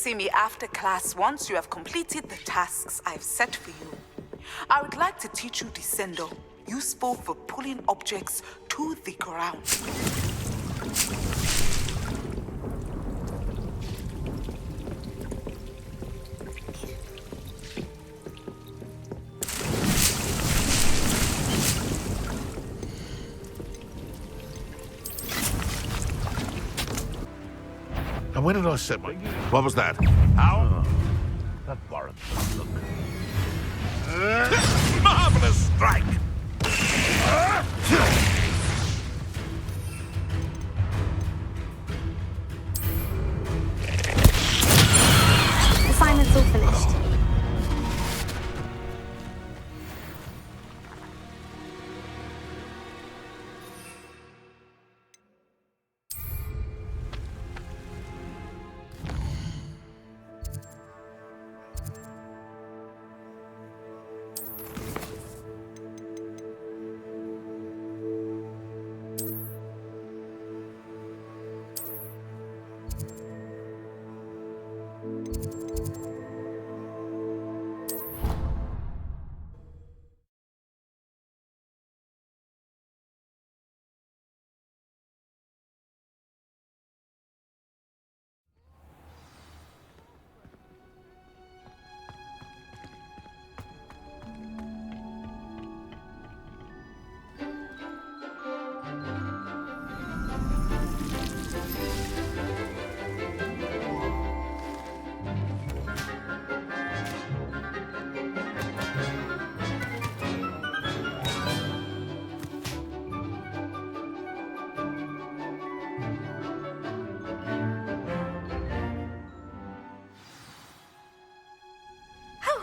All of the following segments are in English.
see me after class once you have completed the tasks I've set for you. I would like to teach you Descendo, useful for pulling objects to the ground. And where did I set my... What was that? How? That warrants a look. Marvelous strike! Assignment's all finished.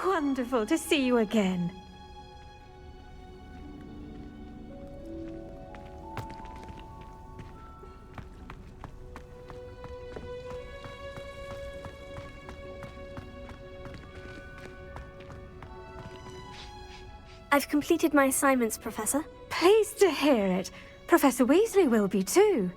Wonderful to see you again. I've completed my assignments, Professor. Pleased to hear it. Professor Weasley will be too.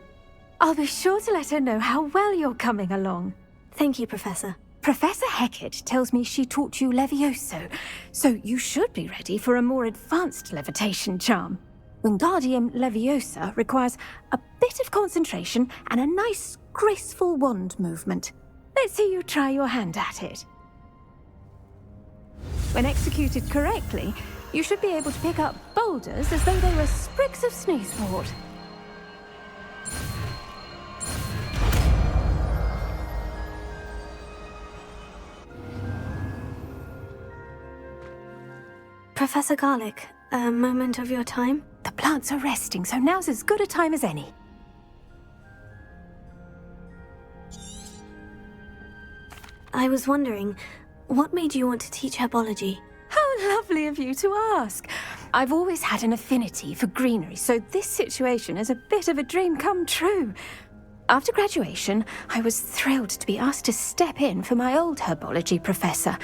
I'll be sure to let her know how well you're coming along. Thank you, Professor. Professor Hecat tells me she taught you Levioso, so you should be ready for a more advanced levitation charm. Wingardium Leviosa requires a bit of concentration and a nice, graceful wand movement. Let's see you try your hand at it. When executed correctly, you should be able to pick up boulders as though they were sprigs of sneezewort. Professor Garlick, a moment of your time? The plants are resting, so now's as good a time as any. I was wondering, what made you want to teach herbology? How lovely of you to ask. I've always had an affinity for greenery, so this situation is a bit of a dream come true. After graduation, I was thrilled to be asked to step in for my old herbology professor.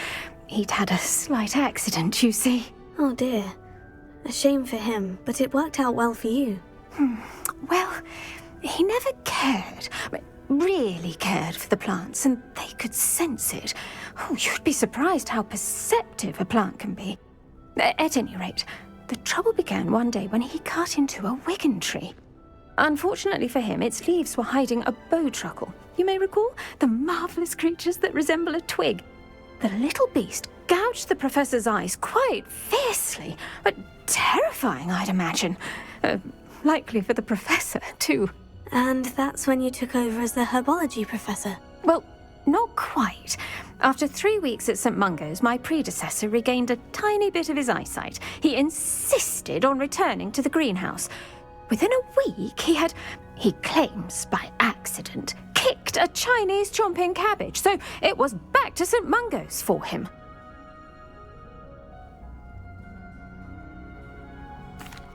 He'd had a slight accident, you see. Oh dear. A shame for him, but it worked out well for you. Well, he never really cared for the plants, and they could sense it. Oh, you'd be surprised how perceptive a plant can be. At any rate, the trouble began one day when he cut into a Wigan tree. Unfortunately for him, its leaves were hiding a bowtruckle. You may recall the marvellous creatures that resemble a twig. The little beast gouged the professor's eyes quite fiercely, but terrifying, I'd imagine. Likely for the professor, too. And that's when you took over as the herbology professor? Well, not quite. After 3 weeks at St. Mungo's, my predecessor regained a tiny bit of his eyesight. He insisted on returning to the greenhouse. Within a week, he claims by accident, kicked a Chinese chomping cabbage, so it was back to St. Mungo's for him.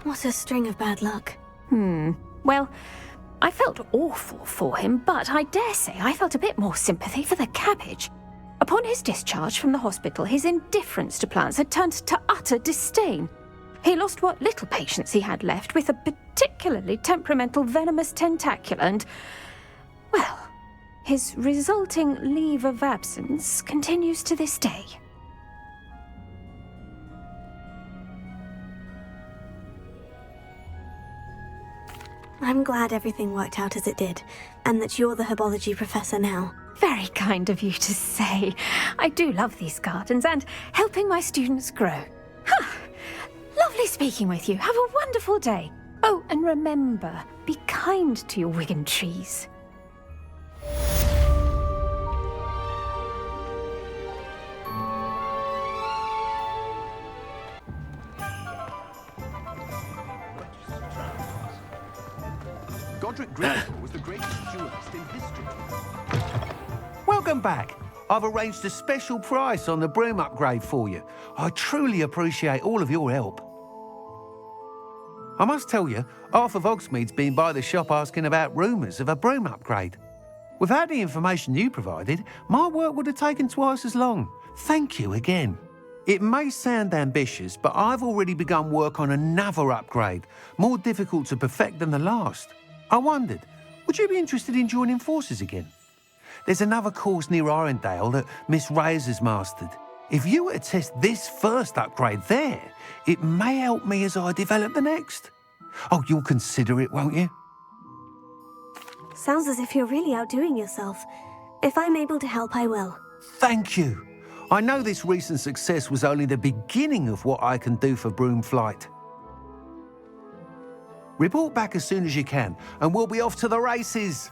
What a string of bad luck. Well, I felt awful for him, but I dare say I felt a bit more sympathy for the cabbage. Upon his discharge from the hospital, his indifference to plants had turned to utter disdain. He lost what little patience he had left with a particularly temperamental venomous tentacula and, well, His resulting leave of absence continues to this day. I'm glad everything worked out as it did, and that you're the herbology professor now. Very kind of you to say. I do love these gardens and helping my students grow. Lovely speaking with you. Have a wonderful day. Oh, and remember, be kind to your Wigan trees. Godric Gryffindor was the greatest duelist in history. Welcome back. I've arranged a special price on the broom upgrade for you. I truly appreciate all of your help. I must tell you, half of Hogsmeade's been by the shop asking about rumours of a broom upgrade. Without the information you provided, my work would have taken twice as long. Thank you again. It may sound ambitious, but I've already begun work on another upgrade, more difficult to perfect than the last. I wondered, would you be interested in joining forces again? There's another course near Arendelle that Miss Reyes has mastered. If you were to test this first upgrade there, it may help me as I develop the next. Oh, you'll consider it, won't you? Sounds as if you're really outdoing yourself. If I'm able to help, I will. Thank you. I know this recent success was only the beginning of what I can do for Broomflight. Report back as soon as you can, and we'll be off to the races.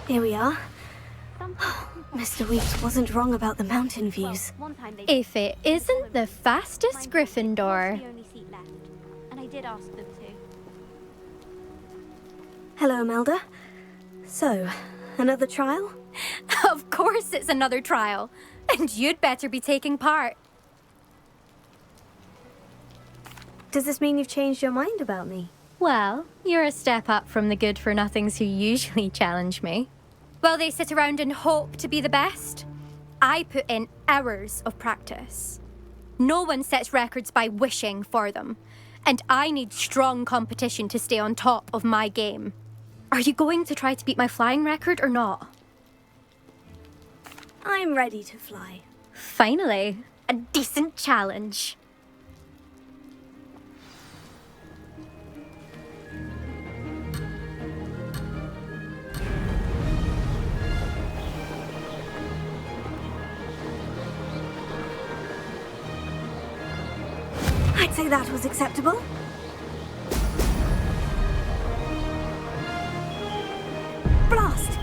Here we are. Mr. Weeks wasn't wrong about the mountain views. If it isn't the fastest Gryffindor. Hello, Melda. So, another trial? Of course it's another trial. And you'd better be taking part. Does this mean you've changed your mind about me? Well, you're a step up from the good-for-nothings who usually challenge me. While they sit around and hope to be the best, I put in hours of practice. No one sets records by wishing for them, and I need strong competition to stay on top of my game. Are you going to try to beat my flying record or not? I'm ready to fly. Finally, a decent challenge. I'd say that was acceptable. Blast!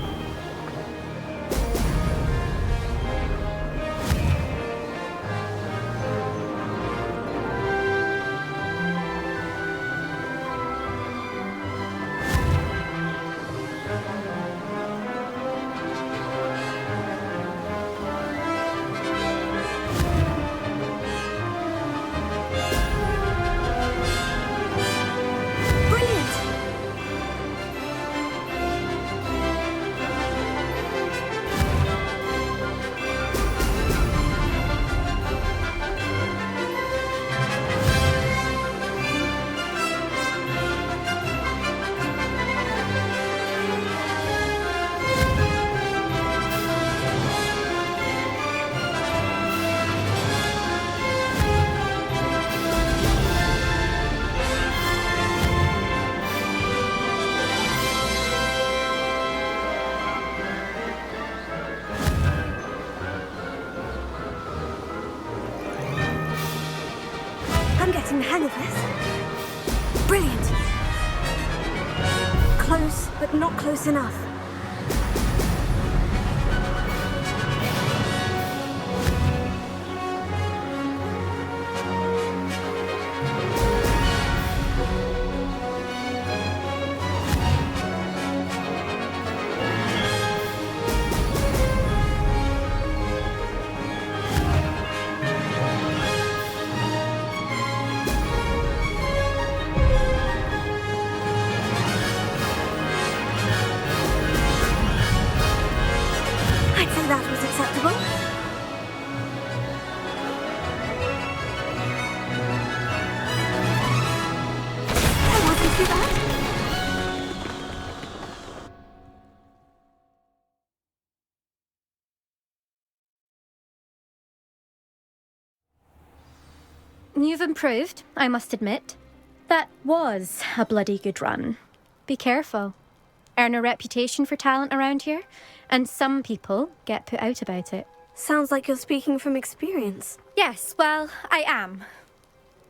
Brilliant. Close, but not close enough. I'd say that was acceptable. That wasn't too bad. You've improved, I must admit. That was a bloody good run. Be careful. Earn a reputation for talent around here, and some people get put out about it. Sounds like you're speaking from experience. Yes, well, I am.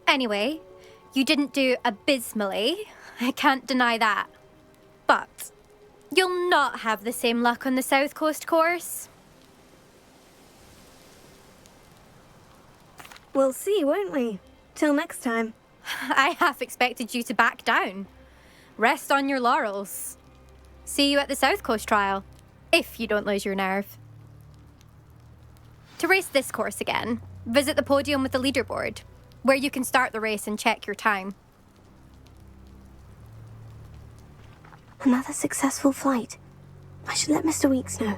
Anyway, you didn't do abysmally. I can't deny that. But you'll not have the same luck on the South Coast course. We'll see, won't we? Till next time. I half expected you to back down. Rest on your laurels. See you at the South Coast trial, if you don't lose your nerve. To race this course again, visit the podium with the leaderboard, where you can start the race and check your time. Another successful flight. I should let Mr. Weeks know.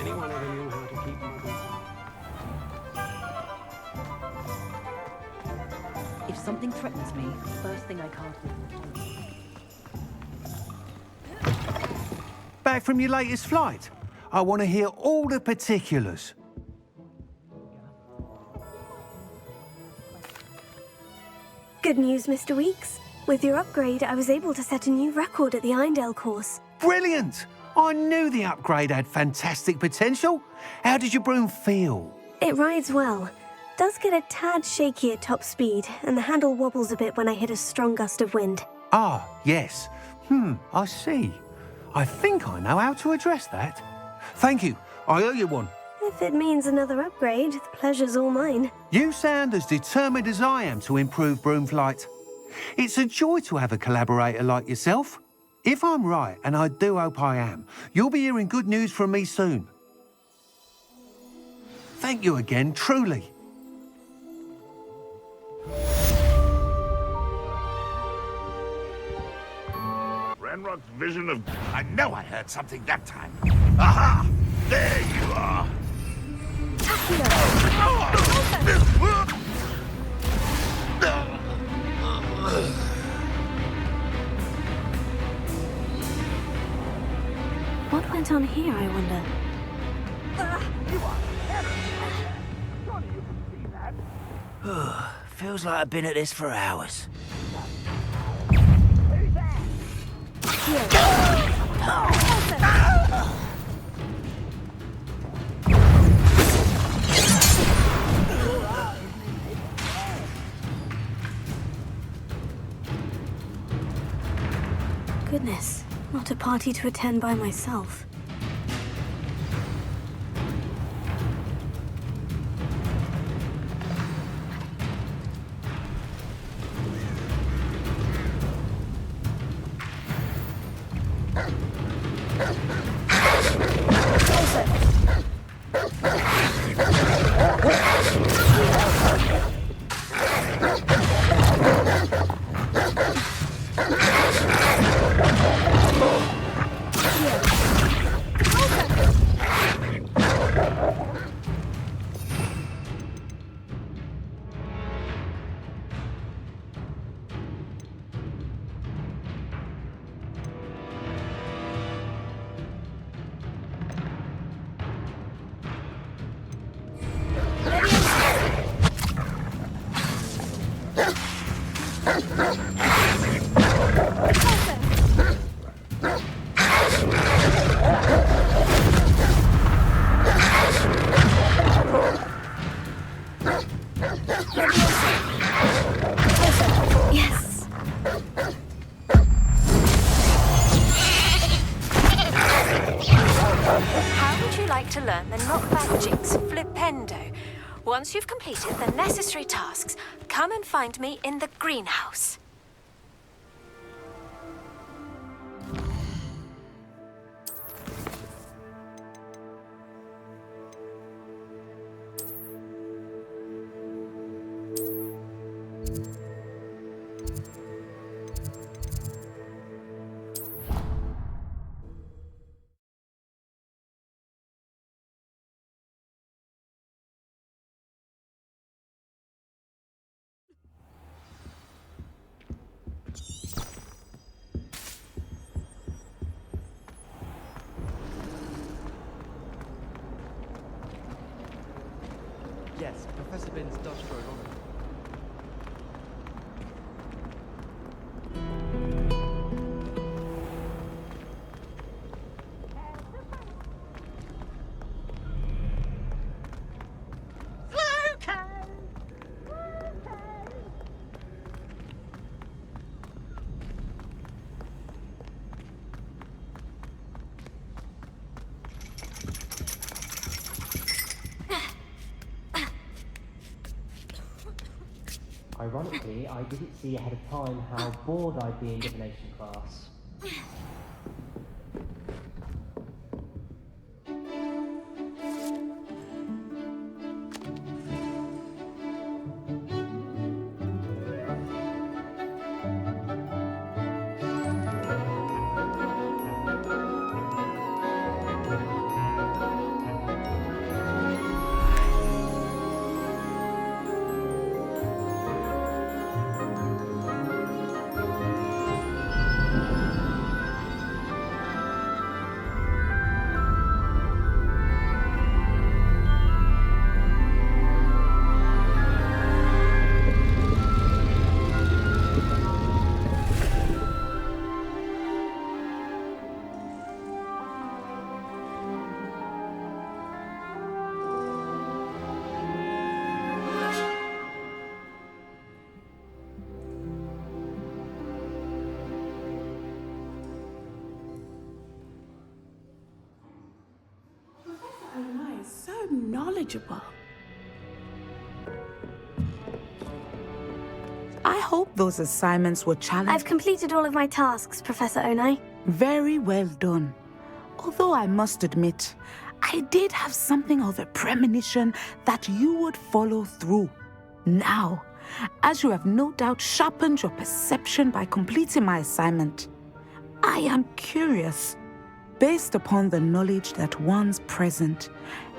Anyone ever knew how to keep moving? If something threatens me, first thing I can't do. Back from your latest flight? I want to hear all the particulars. Good news, Mr. Weeks. With your upgrade, I was able to set a new record at the Eindale course. Brilliant! I knew the upgrade had fantastic potential. How did your broom feel? It rides well. Does get a tad shaky at top speed, and the handle wobbles a bit when I hit a strong gust of wind. Ah, yes. I see. I think I know how to address that. Thank you. I owe you one. If it means another upgrade, the pleasure's all mine. You sound as determined as I am to improve broom flight. It's a joy to have a collaborator like yourself. If I'm right, and I do hope I am, you'll be hearing good news from me soon. Thank you again, truly. Ranrock's vision of... I know I heard something that time. Aha! There you are! What went on here, I wonder? Feels like I've been at this for hours. Goodness, not a party to attend by myself. like to learn the knockback jinx flipendo. Once you've completed the necessary tasks, come and find me in the greenhouse. Yes, Professor Binns does throw it on. Ironically, I didn't see ahead of time how bored I'd be in divination class. Knowledgeable. I hope those assignments were challenging. I've completed all of my tasks, Professor Onai. Very well done. Although I must admit, I did have something of a premonition that you would follow through. Now, as you have no doubt sharpened your perception by completing my assignment, I am curious, based upon the knowledge that one's present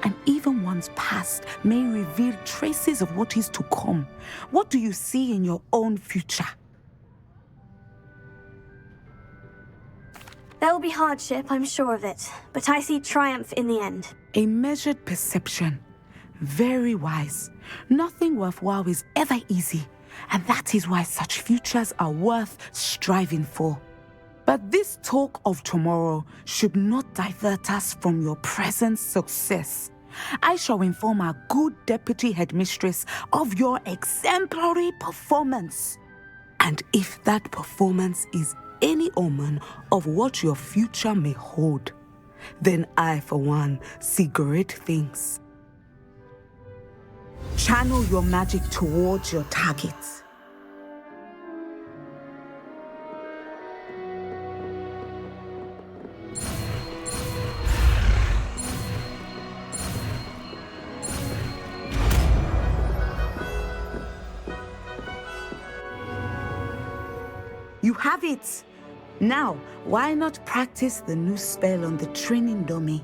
and even one's past may reveal traces of what is to come. What do you see in your own future? There will be hardship, I'm sure of it, but I see triumph in the end. A measured perception. Very wise. Nothing worthwhile is ever easy, and that is why such futures are worth striving for. But this talk of tomorrow should not divert us from your present success. I shall inform our good deputy headmistress of your exemplary performance. And if that performance is any omen of what your future may hold, then I, for one, see great things. Channel your magic towards your targets. You have it! Now, why not practice the new spell on the training dummy?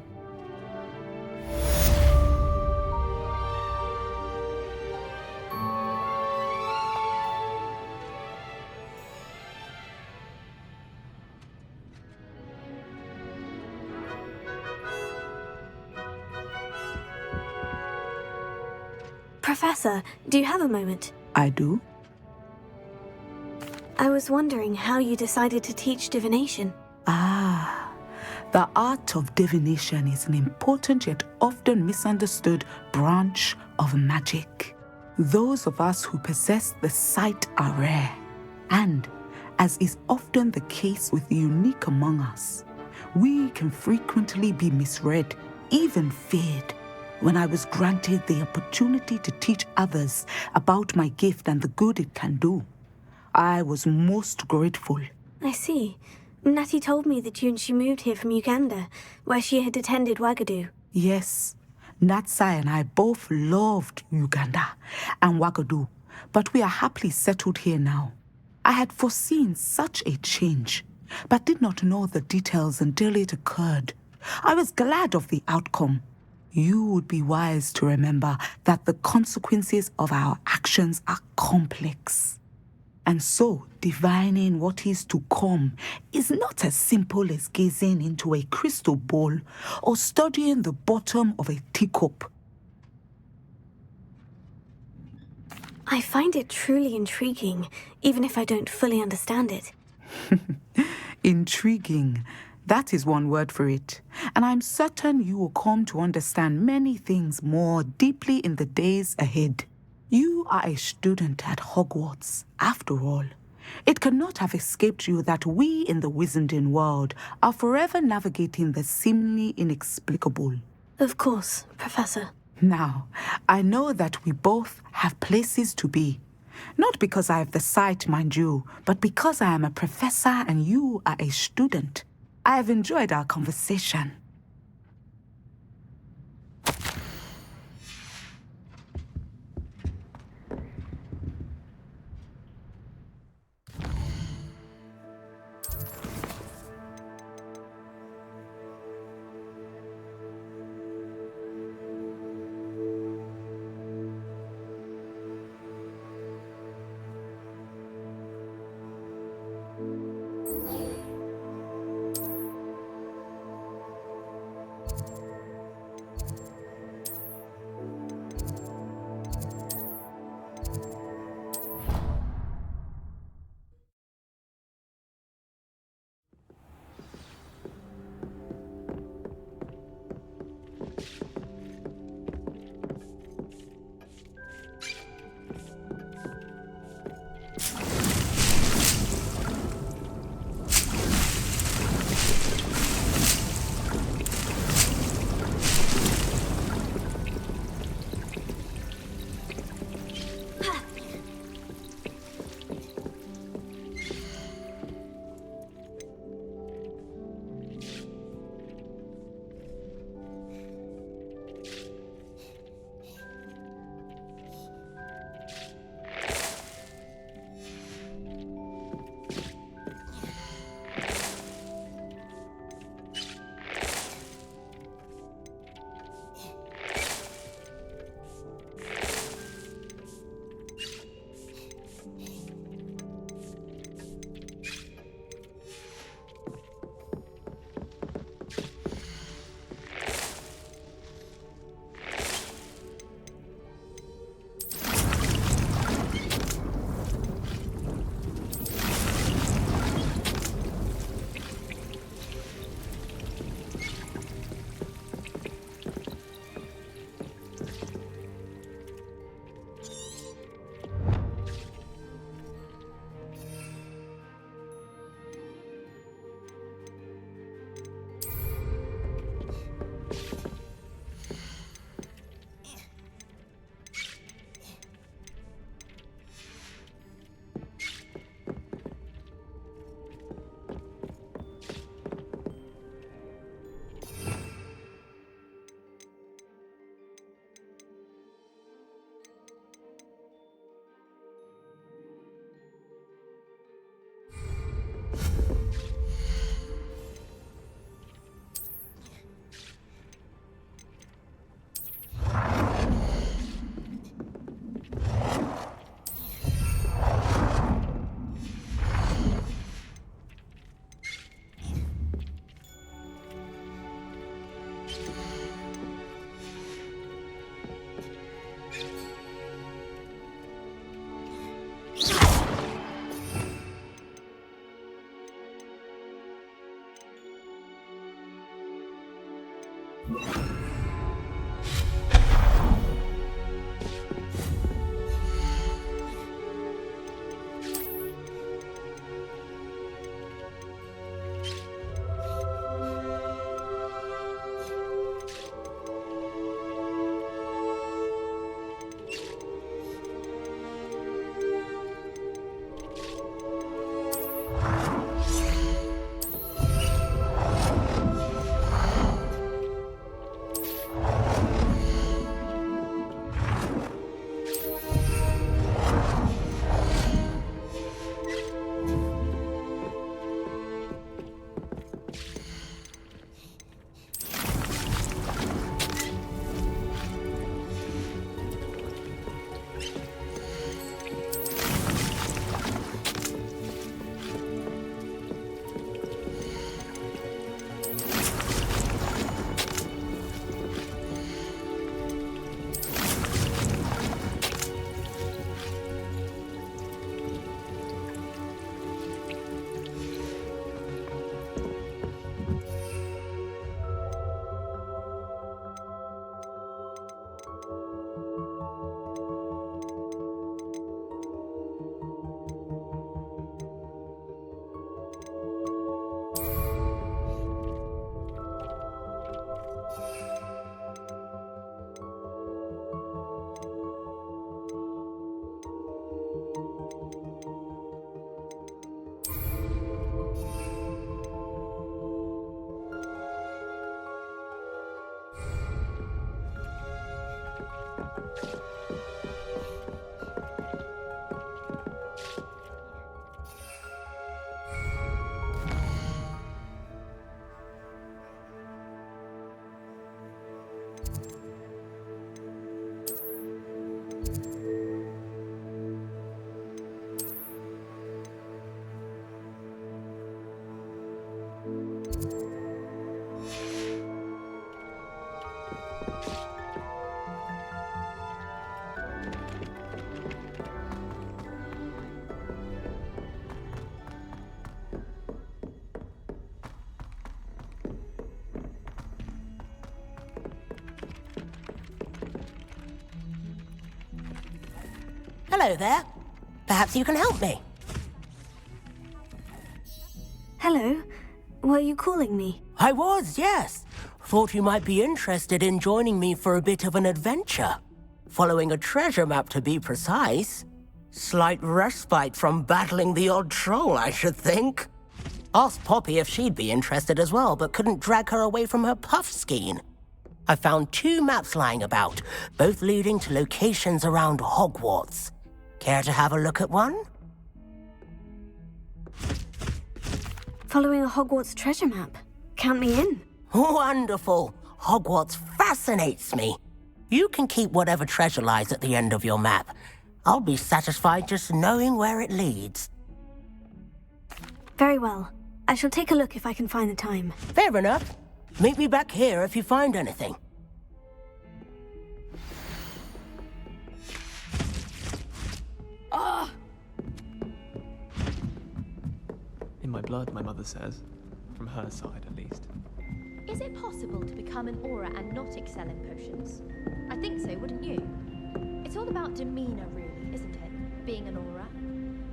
Professor, do you have a moment? I do. I was wondering how you decided to teach divination. The art of divination is an important yet often misunderstood branch of magic. Those of us who possess the sight are rare, and, as is often the case with the unique among us, we can frequently be misread even feared when I was granted the opportunity to teach others about my gift and the good it can do. I was most grateful. I see. Natty told me that you and she moved here from Uganda, where she had attended Wagadu. Yes, Natsai and I both loved Uganda and Wagadu, but we are happily settled here now. I had foreseen such a change, but did not know the details until it occurred. I was glad of the outcome. You would be wise to remember that the consequences of our actions are complex. And so, divining what is to come is not as simple as gazing into a crystal ball or studying the bottom of a teacup. I find it truly intriguing, even if I don't fully understand it. Intriguing. That is one word for it. And I'm certain you will come to understand many things more deeply in the days ahead. You are a student at Hogwarts, after all. It cannot have escaped you that we in the wizarding world are forever navigating the seemingly inexplicable. Of course, Professor. Now, I know that we both have places to be. Not because I have the sight, mind you, but because I am a professor and you are a student. I have enjoyed our conversation. Hello there. Perhaps you can help me. Hello. Were you calling me? I was, yes. Thought you might be interested in joining me for a bit of an adventure. Following a treasure map, to be precise. Slight respite from battling the odd troll, I should think. Asked Poppy if she'd be interested as well, but couldn't drag her away from her puff skein. I found 2 maps lying about, both leading to locations around Hogwarts. Care to have a look at one? Following a Hogwarts treasure map. Count me in. Wonderful. Hogwarts fascinates me. You can keep whatever treasure lies at the end of your map. I'll be satisfied just knowing where it leads. Very well. I shall take a look if I can find the time. Fair enough. Meet me back here if you find anything. In my blood, my mother says. From her side, at least. Is it possible to become an aura and not excel in potions? I think so, wouldn't you? It's all about demeanor, really, isn't it? Being an aura.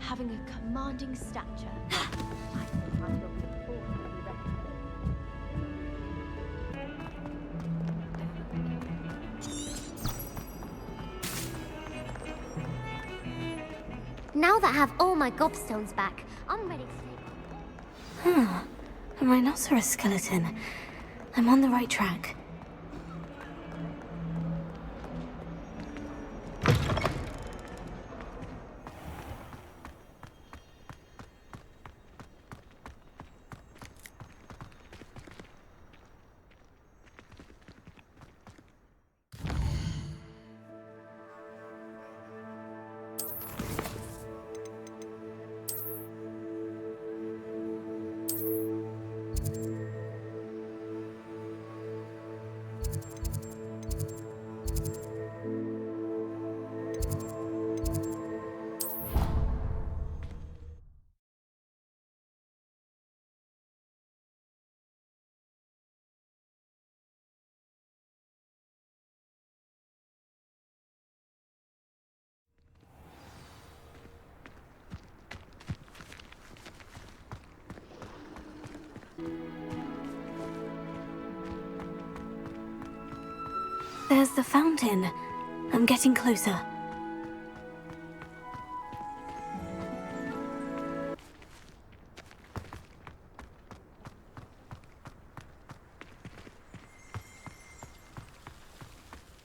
Having a commanding stature. I think I feel pretty forward to be recommended. Now that I have all my gobstones back, I'm ready to take on. A rhinoceros skeleton. I'm on the right track. There's the fountain. I'm getting closer.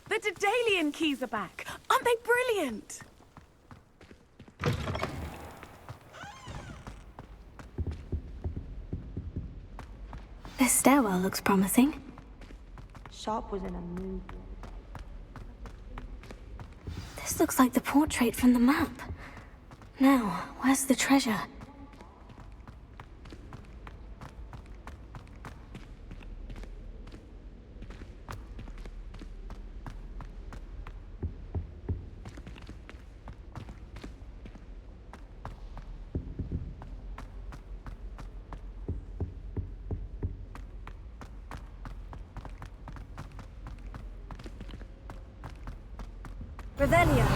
The Daedalian keys are back. Aren't they brilliant? This stairwell looks promising. Sharp was in a mood. This looks like the portrait from the map. Now, where's the treasure? Revelio.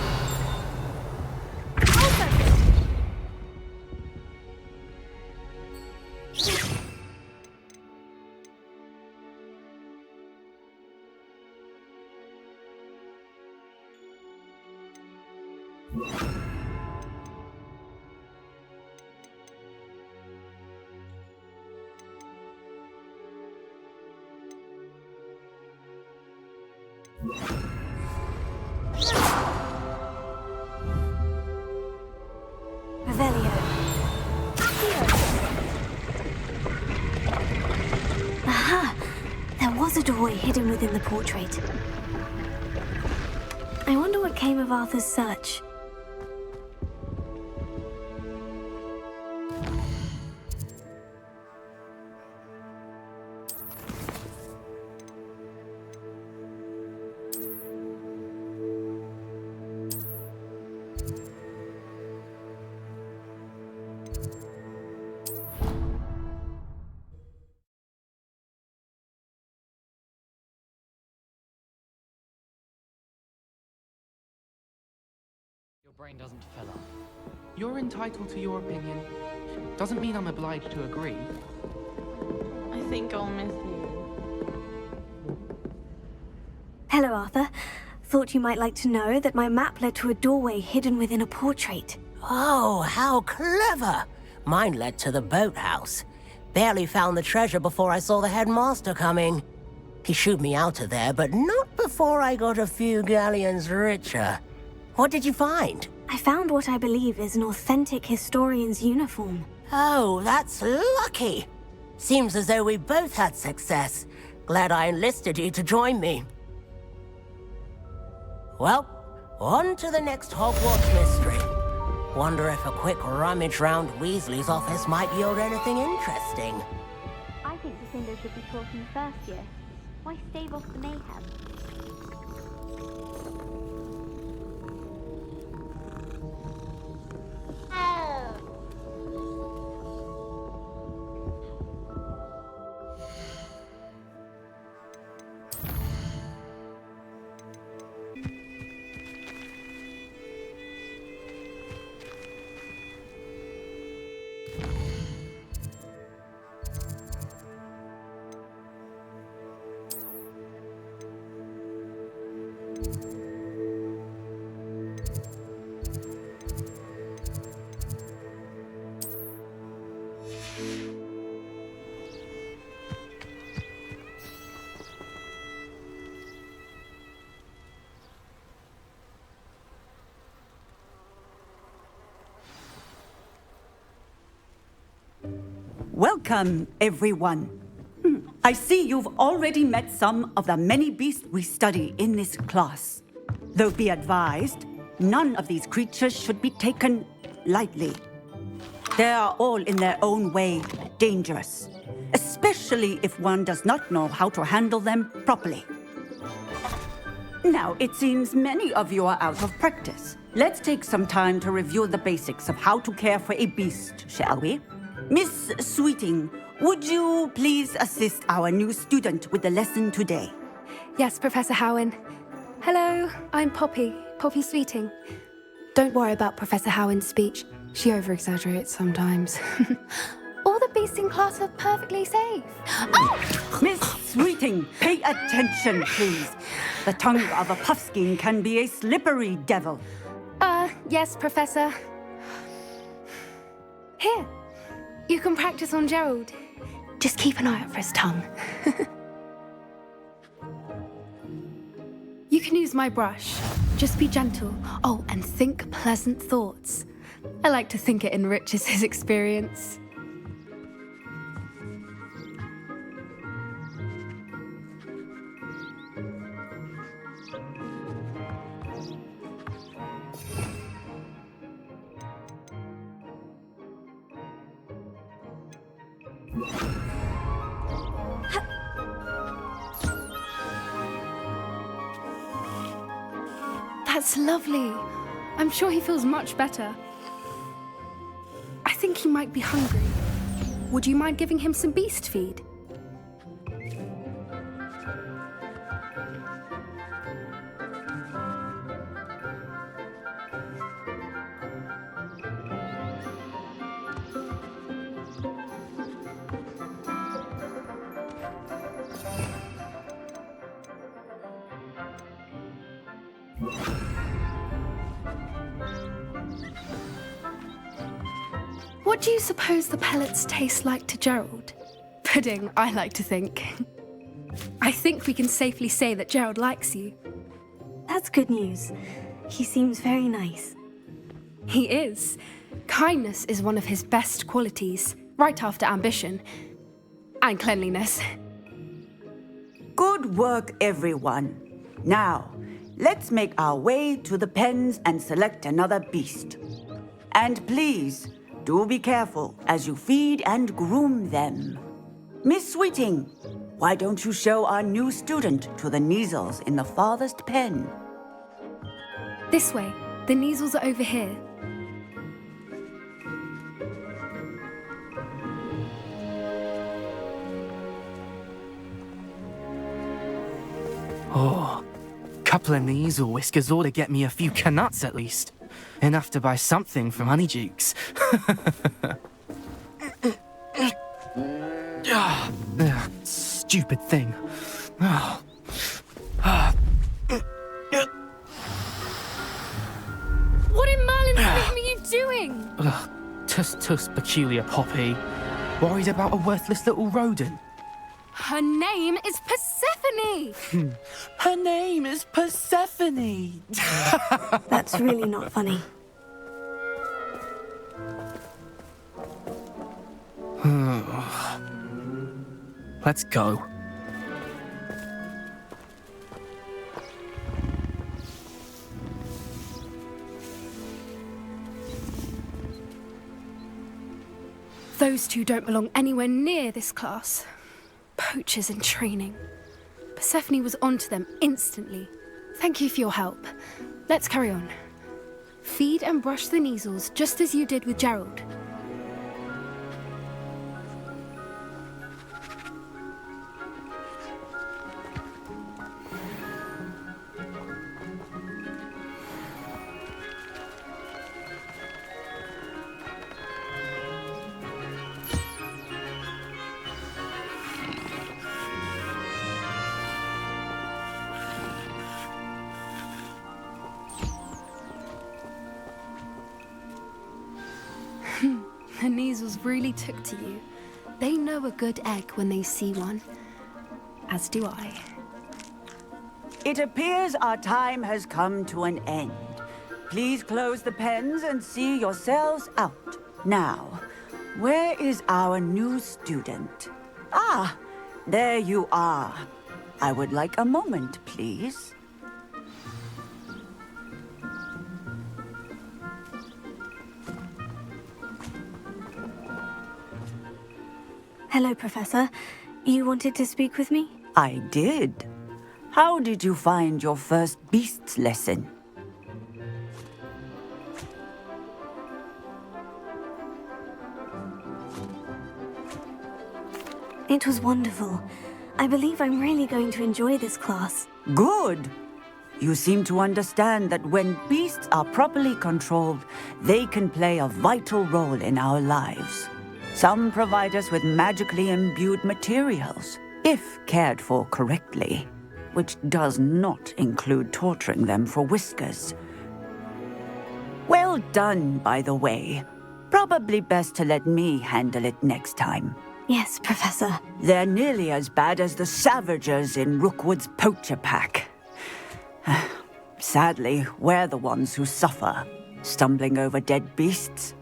Aha! There was a doorway hidden within the portrait. I wonder what came of Arthur's search. brain doesn't fill up. You're entitled to your opinion. Doesn't mean I'm obliged to agree. I think I'll miss you. Hello, Arthur. Thought you might like to know that my map led to a doorway hidden within a portrait. Oh, how clever! Mine led to the boathouse. Barely found the treasure before I saw the headmaster coming. He shooed me out of there, but not before I got a few galleons richer. What did you find? I found what I believe is an authentic historian's uniform. Oh, that's lucky. Seems as though we both had success. Glad I enlisted you to join me. Well, on to the next Hogwarts mystery. Wonder if a quick rummage round Weasley's office might yield anything interesting. I think Jacinda should be taught in the first year. Why stave off the mayhem? Welcome, everyone. I see you've already met some of the many beasts we study in this class. Though be advised, none of these creatures should be taken lightly. They are all in their own way dangerous, especially if one does not know how to handle them properly. Now, it seems many of you are out of practice. Let's take some time to review the basics of how to care for a beast, shall we? Miss Sweeting, would you please assist our new student with the lesson today? Yes, Professor Howen. Hello, I'm Poppy Sweeting. Don't worry about Professor Howen's speech. She over-exaggerates sometimes. All the beasts in class are perfectly safe. Oh! Miss Sweeting, pay attention, please. The tongue of a puffskein can be a slippery devil. Yes, Professor. Here, you can practice on Gerald. Just keep an eye out for his tongue. You can use my brush. Just be gentle. Oh, and think pleasant thoughts. I like to think it enriches his experience. That's lovely. I'm sure he feels much better. I think he might be hungry. Would you mind giving him some beast feed? What do you suppose the pellets taste like to Gerald? Pudding, I like to think. I think we can safely say that Gerald likes you. That's good news. He seems very nice. He is. Kindness is one of his best qualities, right after ambition. And cleanliness. Good work, everyone. Now, let's make our way to the pens and select another beast. And please, do be careful as you feed and groom them. Miss Sweeting, why don't you show our new student to the Kneazles in the farthest pen? This way. The Kneazles are over here. Oh, couple of Kneazle whiskers ought to get me a few canuts at least. Enough to buy something from Honeydukes. Stupid thing. What in Merlin's name are you doing? Tuss peculiar Poppy. Worried about a worthless little rodent. Her name is Persephone! Her name is Persephone! That's really not funny. Let's go. Those two don't belong anywhere near this class. Poachers in training. Persephone was onto them instantly. Thank you for your help. Let's carry on. Feed and brush the measles just as you did with Gerald. The measles really took to you. They know a good egg when they see one. As do I. It appears our time has come to an end. Please close the pens and see yourselves out. Now, where is our new student? Ah, there you are. I would like a moment, please. Hello, Professor. You wanted to speak with me? I did. How did you find your first beasts lesson? It was wonderful. I believe I'm really going to enjoy this class. Good. You seem to understand that when beasts are properly controlled, they can play a vital role in our lives. Some provide us with magically imbued materials, if cared for correctly, which does not include torturing them for whiskers. Well done, by the way. Probably best to let me handle it next time. Yes, Professor. They're nearly as bad as the Savagers in Rookwood's poacher pack. Sadly, we're the ones who suffer, stumbling over dead beasts.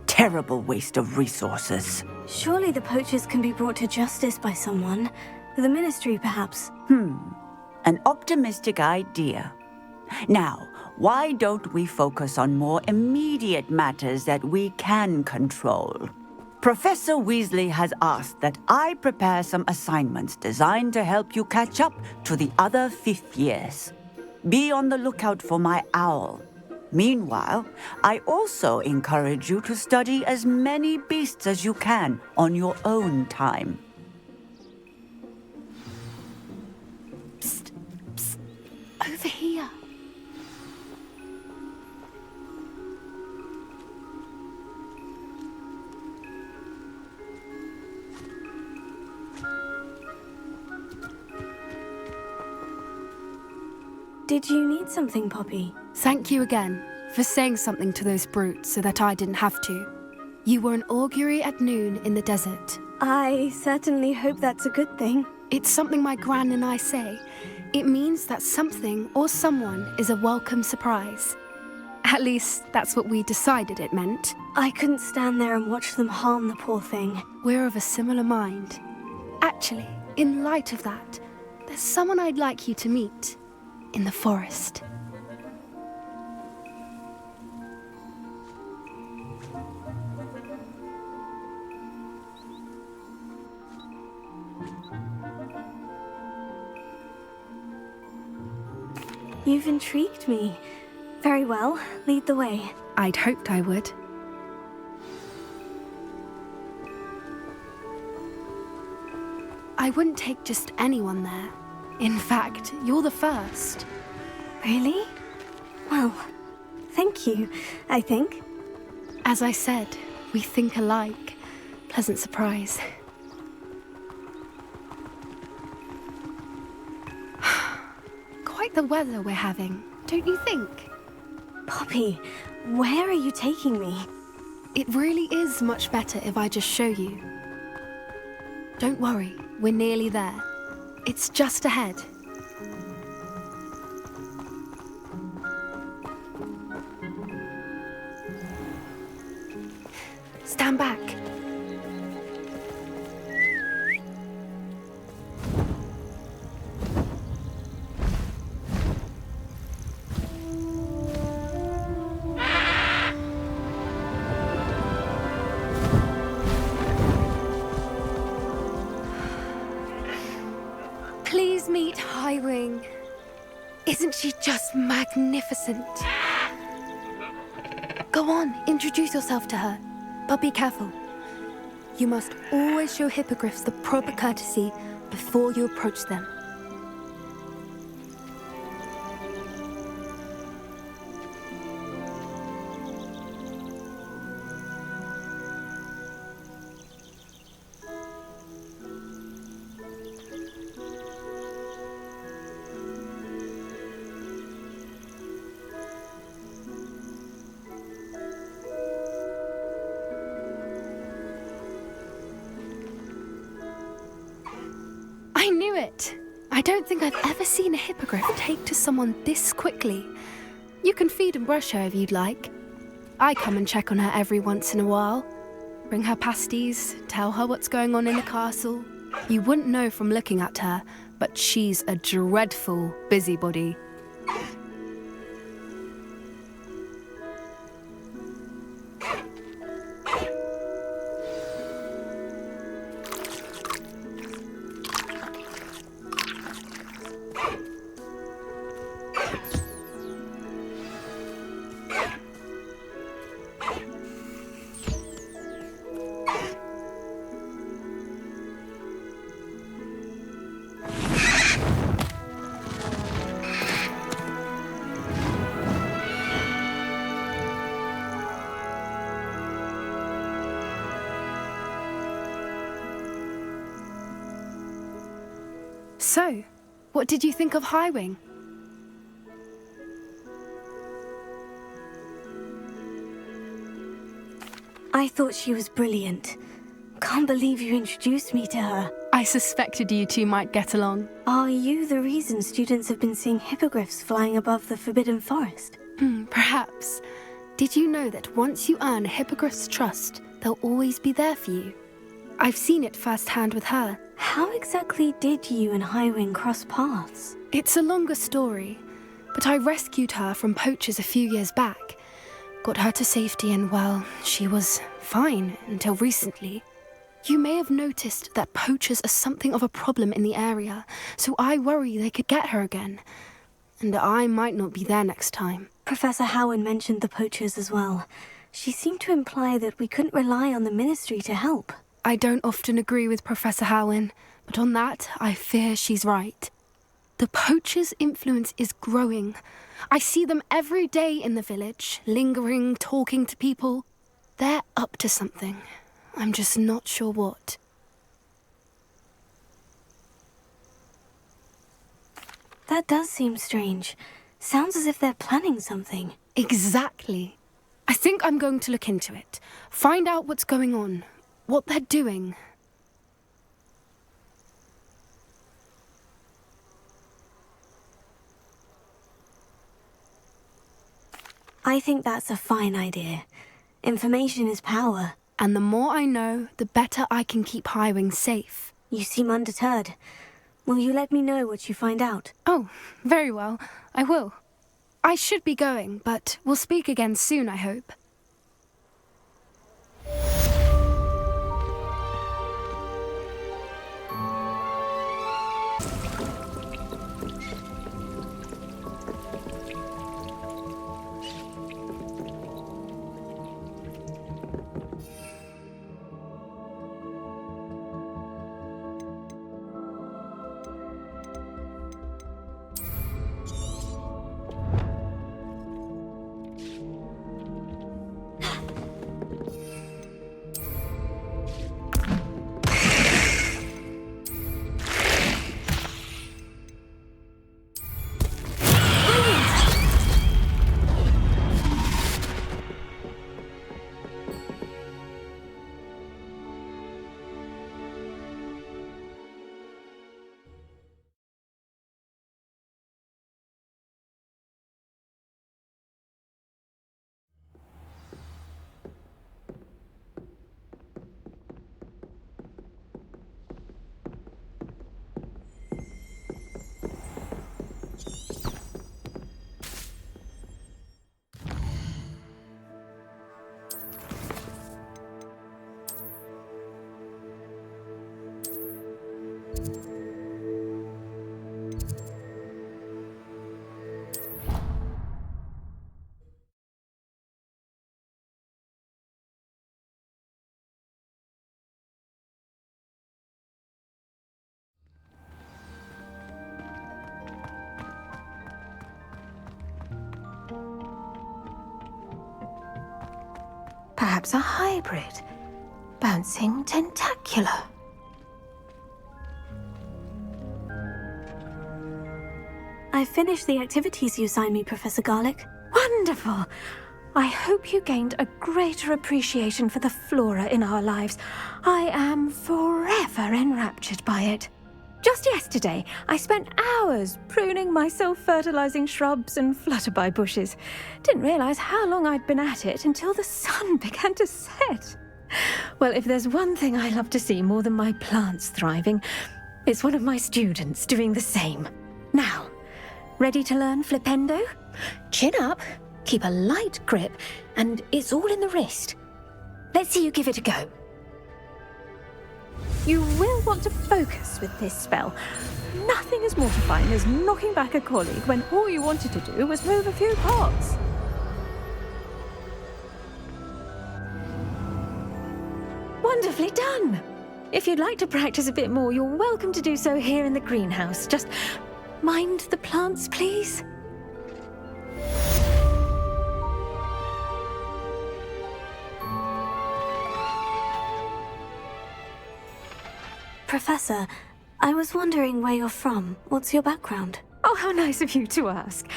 Terrible waste of resources. Surely the poachers can be brought to justice by someone. The Ministry, perhaps. An optimistic idea. Now, why don't we focus on more immediate matters that we can control? Professor Weasley has asked that I prepare some assignments designed to help you catch up to the other 5th years. Be on the lookout for my owl. Meanwhile, I also encourage you to study as many beasts as you can on your own time. Psst, psst. Over here. Did you need something, Poppy? Thank you again for saying something to those brutes so that I didn't have to. You were an augury at noon in the desert. I certainly hope that's a good thing. It's something my gran and I say. It means that something or someone is a welcome surprise. At least, that's what we decided it meant. I couldn't stand there and watch them harm the poor thing. We're of a similar mind. Actually, in light of that, there's someone I'd like you to meet. In the forest. You've intrigued me. Very well, lead the way. I'd hoped I would. I wouldn't take just anyone there. In fact, you're the first. Really? Well, Thank you, I think. As I said, we think alike. Pleasant surprise. Quite the weather we're having, don't you think? Poppy, where are you taking me? It really is much better if I just show you. Don't worry, we're nearly there. It's just ahead. Stand back. Please meet Highwing. Isn't she just magnificent? Go on, introduce yourself to her. But be careful. You must always show hippogriffs the proper courtesy before you approach them. I knew it! I don't think I've ever seen a hippogriff take to someone this quickly. You can feed and brush her if you'd like. I come and check on her every once in a while. Bring her pasties, tell her what's going on in the castle. You wouldn't know from looking at her, but she's a dreadful busybody. So, what did you think of Highwing? I thought she was brilliant. Can't believe you introduced me to her. I suspected you two might get along. Are you the reason students have been seeing hippogriffs flying above the Forbidden Forest? Perhaps. Did you know that once you earn a hippogriff's trust, they'll always be there for you? I've seen it firsthand with her. How exactly did you and Highwing cross paths? It's a longer story, but I rescued her from poachers a few years back. Got her to safety and, well, she was fine until recently. You may have noticed that poachers are something of a problem in the area, so I worry they could get her again. And I might not be there next time. Professor Howard mentioned the poachers as well. She seemed to imply that we couldn't rely on the Ministry to help. I don't often agree with Professor Howin, but on that, I fear she's right. The poachers' influence is growing. I see them every day in the village, lingering, talking to people. They're up to something. I'm just not sure what. That does seem strange. Sounds as if they're planning something. Exactly. I think I'm going to look into it. Find out what's going on. What they're doing. I think that's a fine idea. Information is power. And the more I know, the better I can keep Highwing safe. You seem undeterred. Will you let me know what you find out? Oh, very well. I will. I should be going, but we'll speak again soon, I hope. perhaps a hybrid. Bouncing tentacular. I finished the activities you assigned me, Professor Garlic. Wonderful! I hope you gained a greater appreciation for the flora in our lives. I am forever enraptured by it. Just yesterday, I spent hours pruning my self-fertilizing shrubs and flutterby bushes. Didn't realize how long I'd been at it until the sun began to set. Well, if there's one thing I love to see more than my plants thriving, it's one of my students doing the same. Now, ready to learn Flipendo? Chin up, keep a light grip, and it's all in the wrist. Let's see you give it a go. You will want to focus with this spell. Nothing as mortifying as knocking back a colleague when all you wanted to do was move a few pots. Wonderfully done! If you'd like to practice a bit more, you're welcome to do so here in the greenhouse. Just mind the plants, please. Professor, I was wondering where you're from. What's your background? Oh, how nice of you to ask.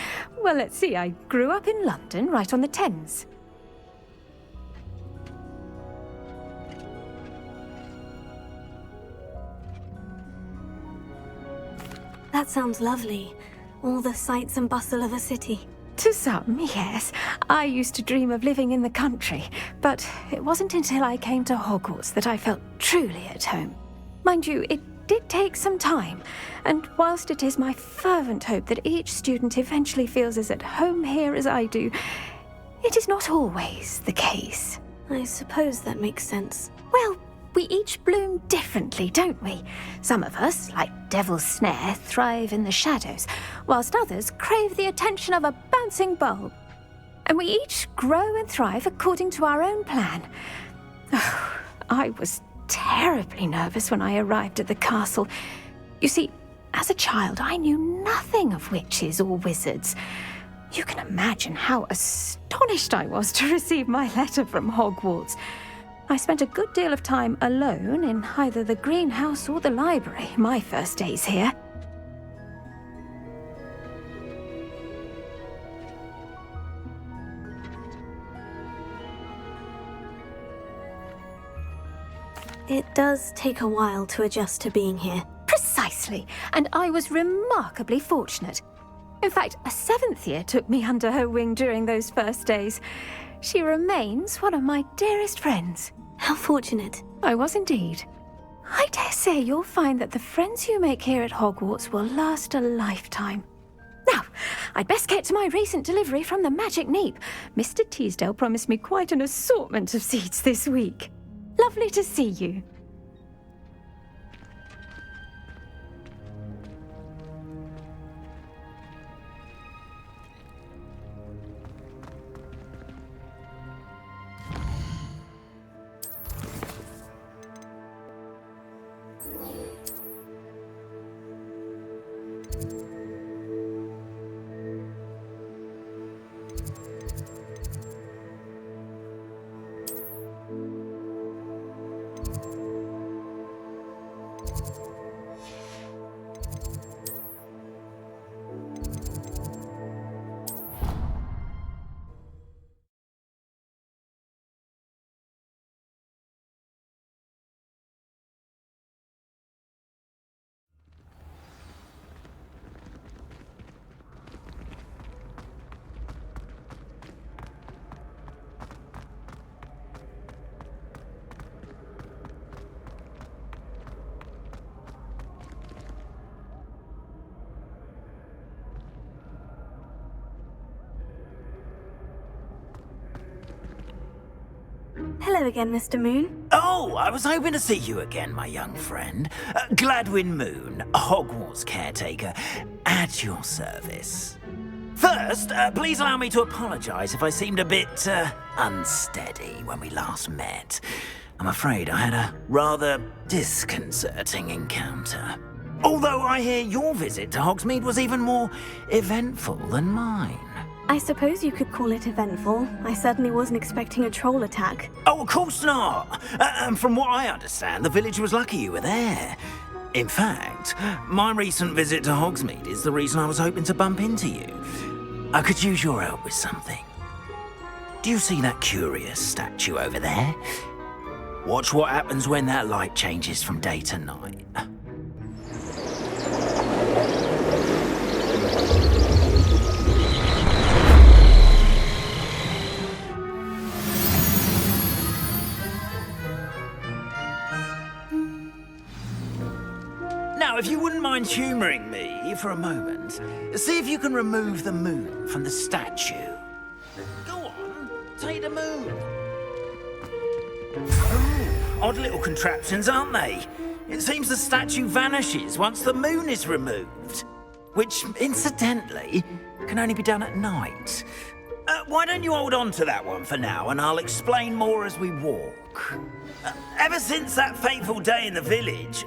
Well, let's see. I grew up in London, right on the Thames. That sounds lovely. All the sights and bustle of a city. To some, yes. I used to dream of living in the country, but it wasn't until I came to Hogwarts that I felt truly at home. Mind you, it did take some time, and whilst it is my fervent hope that each student eventually feels as at home here as I do, it is not always the case. I suppose that makes sense. Well, we each bloom differently, don't we? Some of us, like Devil's Snare, thrive in the shadows, whilst others crave the attention of a bouncing bulb. And we each grow and thrive according to our own plan. Oh, I was terribly nervous when I arrived at the castle. You see, as a child, I knew nothing of witches or wizards. You can imagine how astonished I was to receive my letter from Hogwarts. I spent a good deal of time alone in either the greenhouse or the library my first days here. It does take a while to adjust to being here. Precisely, and I was remarkably fortunate. In fact, a 7th year took me under her wing during those first days. She remains one of my dearest friends. How fortunate. I was indeed. I dare say you'll find that the friends you make here at Hogwarts will last a lifetime. Now, I'd best get to my recent delivery from the Magic Neep. Mr. Teasdale promised me quite an assortment of seeds this week. Lovely to see you. Hello again, Mr. Moon. Oh, I was hoping to see you again, my young friend. Gladwin Moon, Hogwarts caretaker, at your service. First, please allow me to apologize if I seemed a bit, unsteady when we last met. I'm afraid I had a rather disconcerting encounter. Although I hear your visit to Hogsmeade was even more eventful than mine. I suppose you could call it eventful. I certainly wasn't expecting a troll attack. Oh, of course not. And from what I understand, the village was lucky you were there. In fact, my recent visit to Hogsmeade is the reason I was hoping to bump into you. I could use your help with something. Do you see that curious statue over there? Watch what happens when that light changes from day to night. Now, if you wouldn't mind humouring me for a moment, see if you can remove the moon from the statue. Go on, take the moon. Oh, odd little contraptions, aren't they? It seems the statue vanishes once the moon is removed. Which, incidentally, can only be done at night. Why don't you hold on to that one for now, and I'll explain more as we walk. Ever since that fateful day in the village,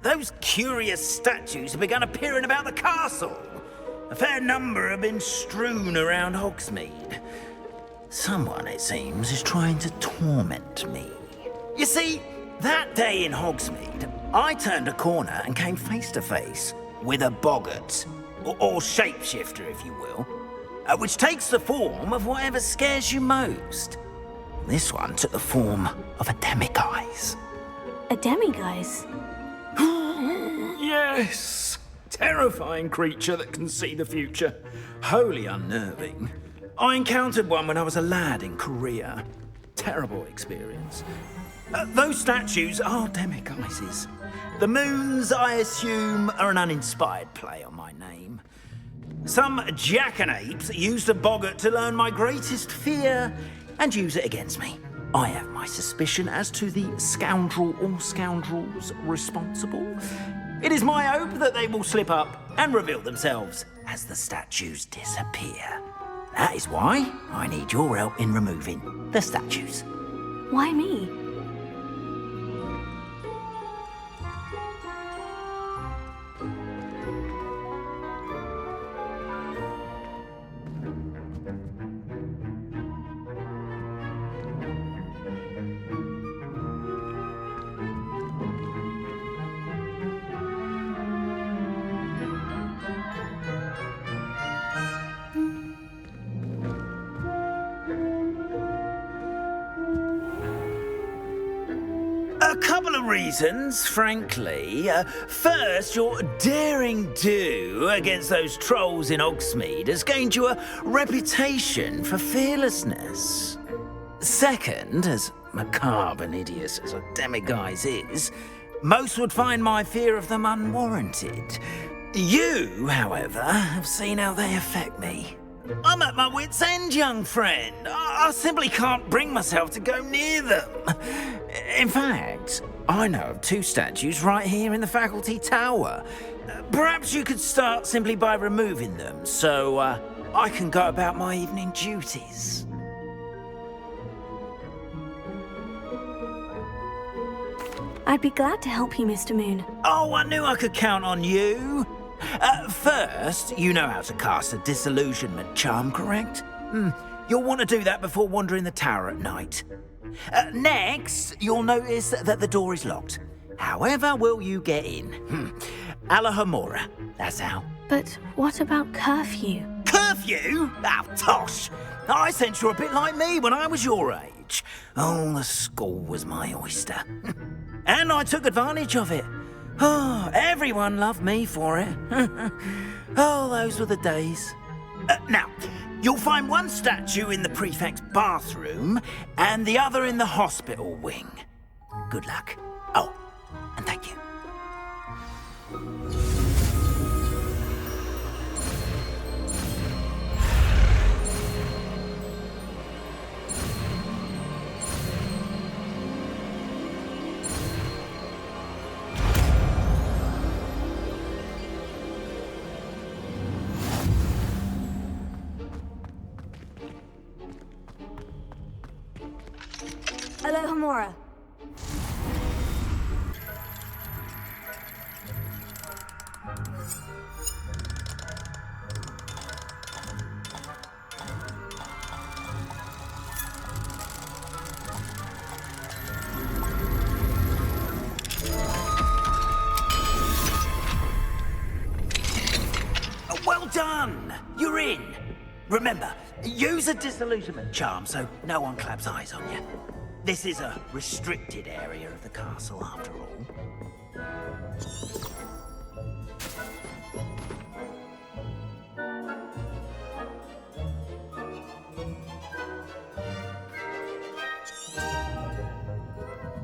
those curious statues have begun appearing about the castle. A fair number have been strewn around Hogsmeade. Someone, it seems, is trying to torment me. You see, that day in Hogsmeade, I turned a corner and came face to face with a boggart, or shapeshifter, if you will, which takes the form of whatever scares you most. This one took the form of a demiguise. A demiguise? Yes! Terrifying creature that can see the future. Wholly unnerving. I encountered one when I was a lad in Korea. Terrible experience. Those statues are demiguises. The moons, I assume, are an uninspired play on my name. Some jackanapes used a boggart to learn my greatest fear and use it against me. I have my suspicion as to the scoundrel or scoundrels responsible. It is my hope that they will slip up and reveal themselves as the statues disappear. That is why I need your help in removing the statues. Why me? A couple of reasons, frankly. First, your daring do against those trolls in Hogsmeade has gained you a reputation for fearlessness. Second, as macabre and hideous as a demiguise is, most would find my fear of them unwarranted. You, however, have seen how they affect me. I'm at my wit's end, young friend. I simply can't bring myself to go near them. In fact, I know of two statues right here in the faculty tower. Perhaps you could start simply by removing them, so I can go about my evening duties. I'd be glad to help you, Mr. Moon. Oh, I knew I could count on you. First, you know how to cast a disillusionment charm, correct? You'll want to do that before wandering the tower at night. Next, you'll notice that the door is locked. However will you get in? Alahomora, that's how. But what about curfew? Curfew? Oh, tosh! I sense you're a bit like me when I was your age. Oh, the school was my oyster. And I took advantage of it. Oh, everyone loved me for it. Oh, those were the days. Now, you'll find one statue in the prefect's bathroom and the other in the hospital wing. Good luck. Oh, and thank you. Alohomora. done! You're in! Remember, use a disillusionment charm so no one claps eyes on you. This is a restricted area of the castle, after all.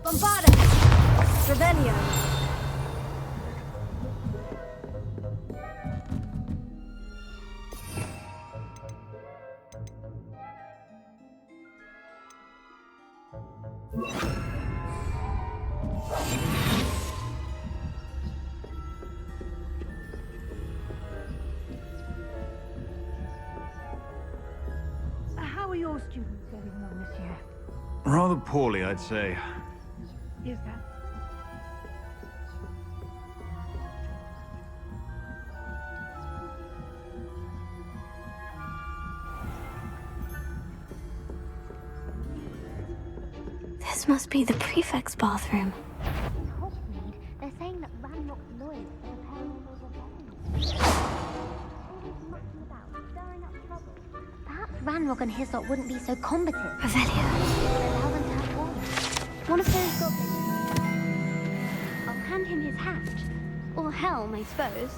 Bombarda! Revelio! How are your students getting on this year? Rather poorly, I'd say. Is that? This must be the prefect's bathroom. They're saying that Ranrock's lawyers are preparing for revenge. Stirring up trouble. Perhaps Ranrock and his lot wouldn't be so combative. Revelio. Allow them to have one. One of those goblins. I'll hand him his hat. Or helm, I suppose.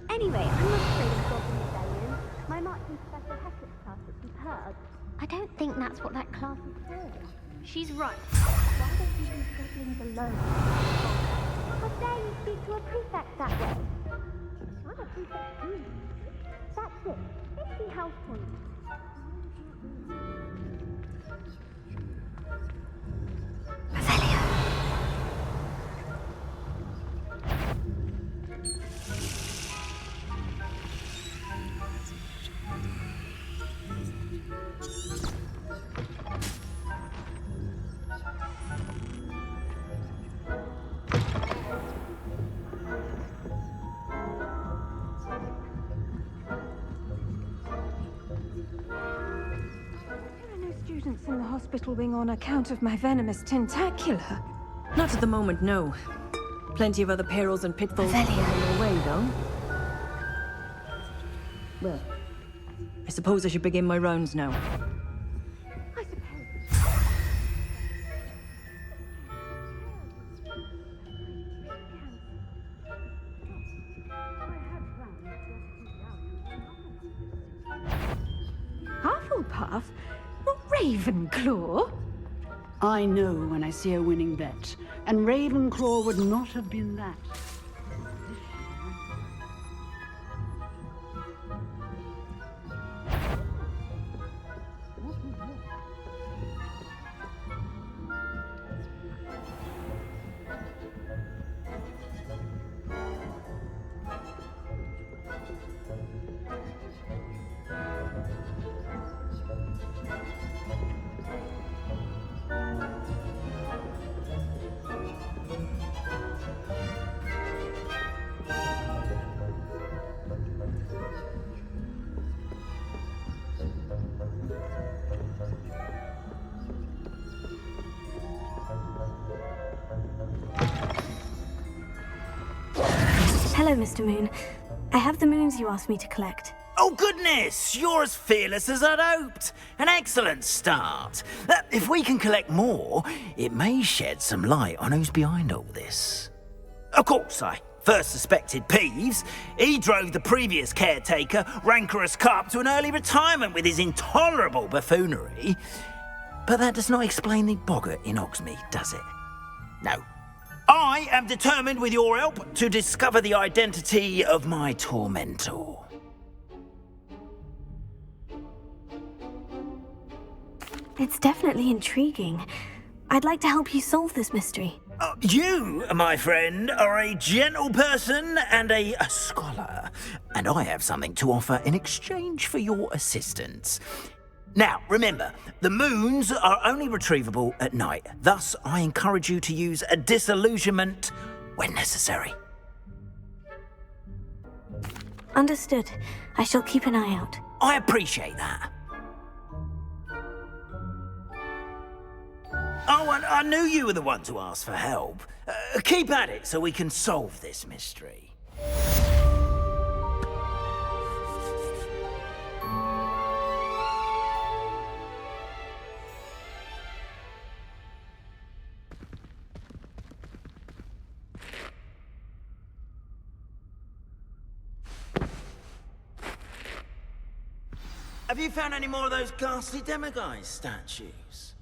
Anyway, I'm not afraid of Goblin Rebellion. My marching Professor Hessett's class is superb. I don't think that's what that class is for. She's right. Why don't you leave goblins alone? How dare you speak to a prefect that way? I'm a prefect too. That's it. 50 house points. Students in the hospital wing on account of my venomous tentacular. Not at the moment, no. Plenty of other perils and pitfalls on your way, though. Well, I suppose I should begin my rounds now. Hufflepuff? Ravenclaw? I know when I see a winning bet, and Ravenclaw would not have been that. Hello, Mr. Moon. I have the moons you asked me to collect. Oh, goodness! You're as fearless as I'd hoped. An excellent start. If we can collect more, it may shed some light on who's behind all this. Of course, I first suspected Peeves. He drove the previous caretaker, Rancorous Carp, to an early retirement with his intolerable buffoonery. But that does not explain the boggart in Hogsmeade, does it? No. I am determined, with your help, to discover the identity of my tormentor. It's definitely intriguing. I'd like to help you solve this mystery. You, my friend, are a gentle person and a scholar, and I have something to offer in exchange for your assistance. Now, remember, the moons are only retrievable at night. Thus, I encourage you to use a disillusionment when necessary. Understood. I shall keep an eye out. I appreciate that. Oh, and I knew you were the one to ask for help. Keep at it so we can solve this mystery. Have you found any more of those ghastly demiguise statues?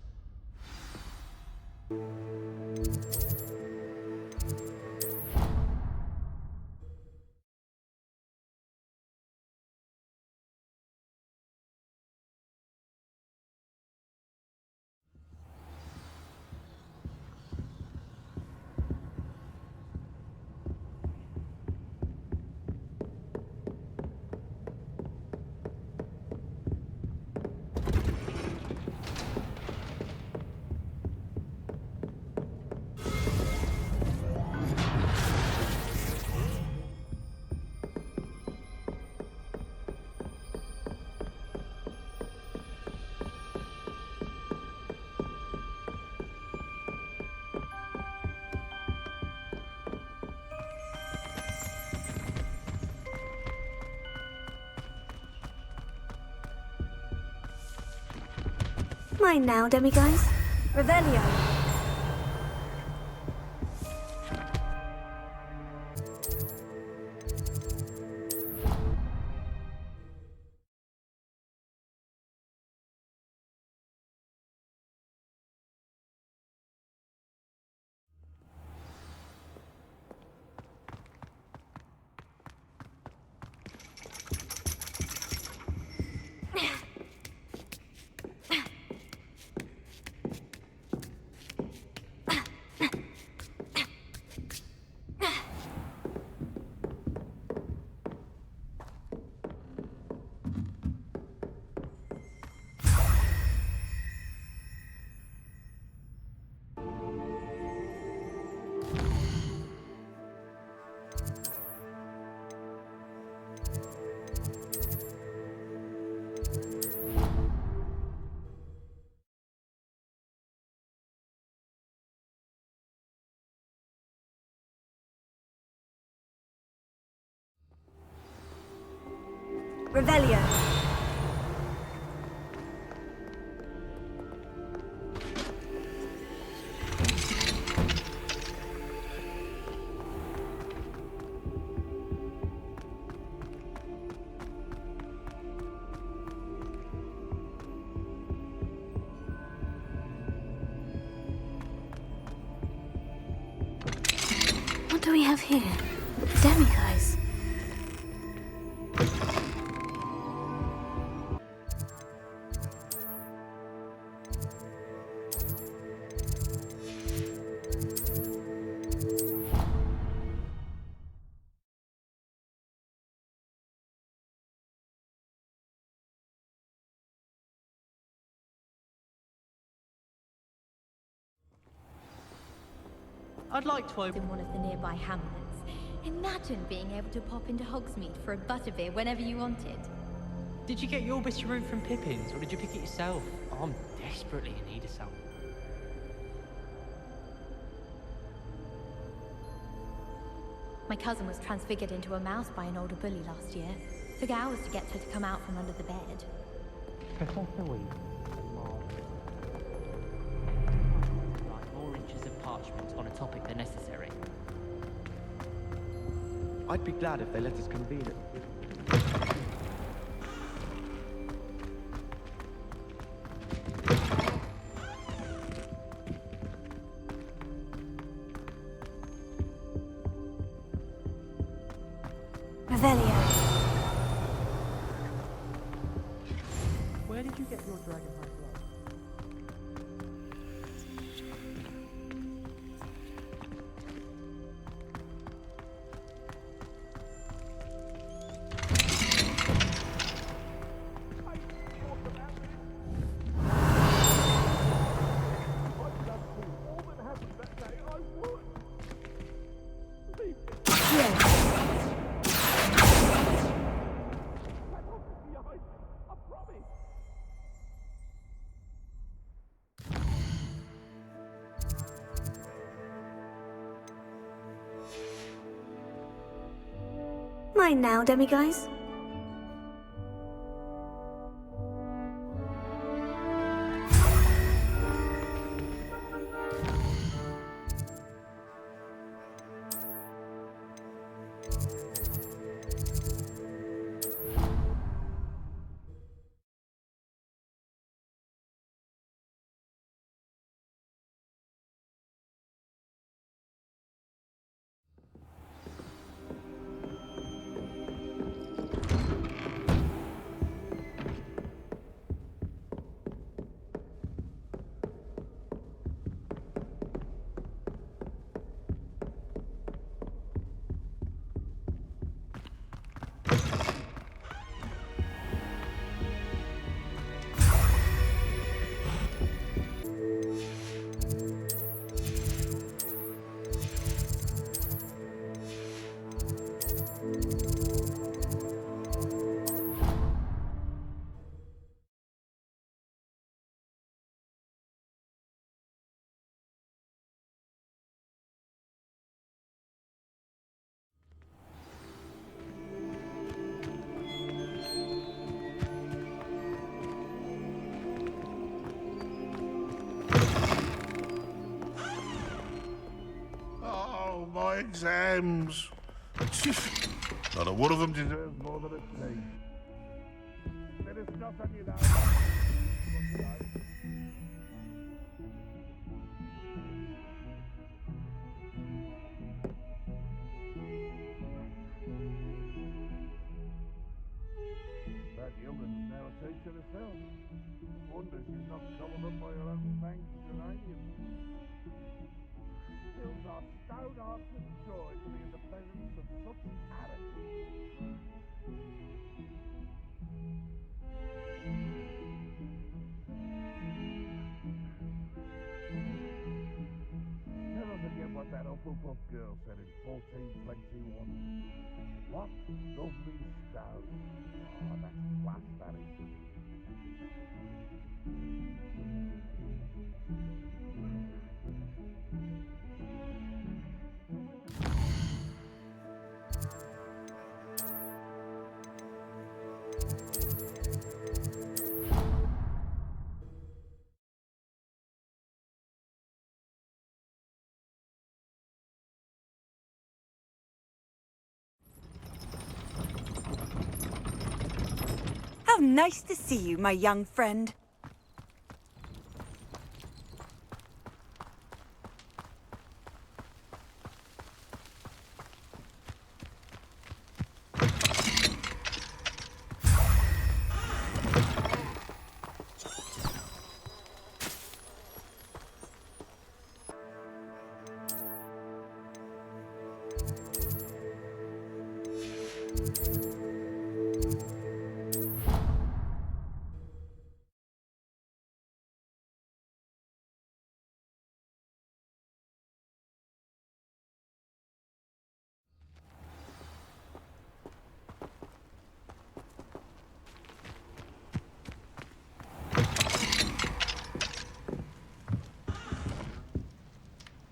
Mine now, demiguise. Revelio. Revelio. What do we have here? Demiguise. I'd like to open in one of the nearby hamlets. Imagine being able to pop into Hogsmeade for a butterbeer whenever you wanted. Did you get your biscuit route from Pippin's, or did you pick it yourself? I'm desperately in need of some. My cousin was transfigured into a mouse by an older bully last year. Took hours to get her to come out from under the bed. Professor Weed. Write more inches of parchment on a topic than necessary. I'd be glad if they let us convene it. Revelio. Where did you get your dragonhide glove? Mine now, demiguise. exams. Not a one of them deserves more than a C. Let us not on you now. That young'un's now a teacher herself. Wonder she's not covered up by her own bank uranium. Fills our stone-hearts with joy to be in the presence of such attitude. Never forget what that Hufflepuff girl said in 1421. What lovely stone. Oh, that's class, that is. How nice to see you, my young friend.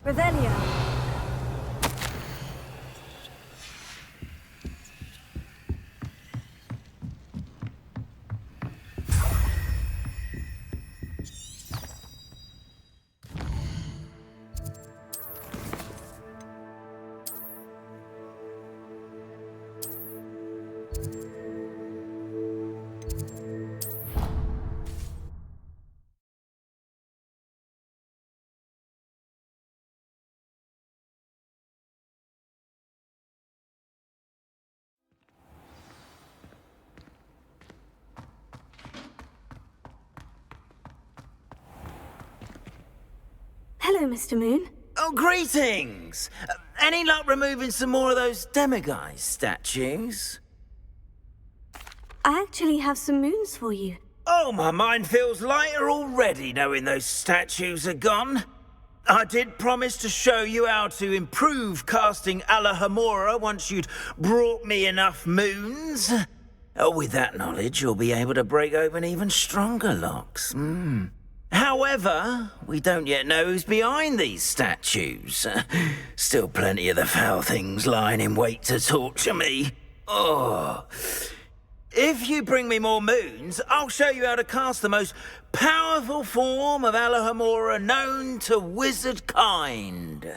Revelio. Hello, Mr. Moon. Oh, greetings! Any luck removing some more of those demiguise statues? I actually have some moons for you. Oh, my mind feels lighter already knowing those statues are gone. I did promise to show you how to improve casting Alohomora once you'd brought me enough moons. With that knowledge, you'll be able to break open even stronger locks. However, we don't yet know who's behind these statues. Still plenty of the foul things lying in wait to torture me. Oh. If you bring me more moons, I'll show you how to cast the most powerful form of Alohomora known to wizard kind.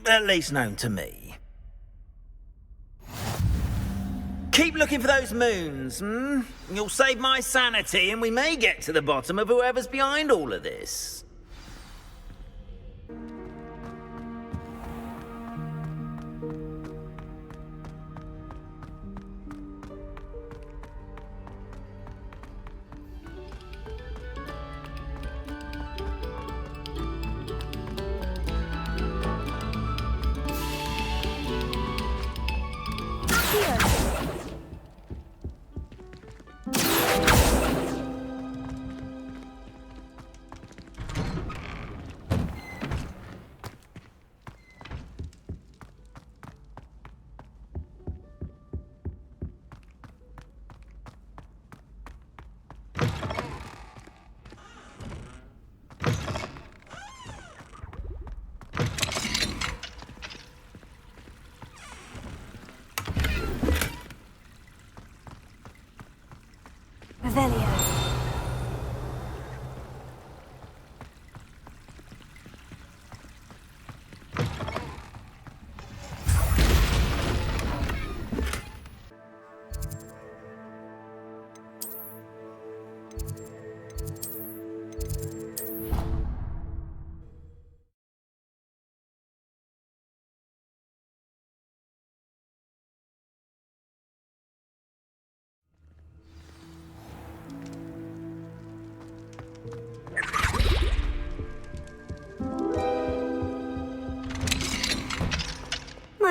At least known to me. Keep looking for those moons, You'll save my sanity and we may get to the bottom of whoever's behind all of this.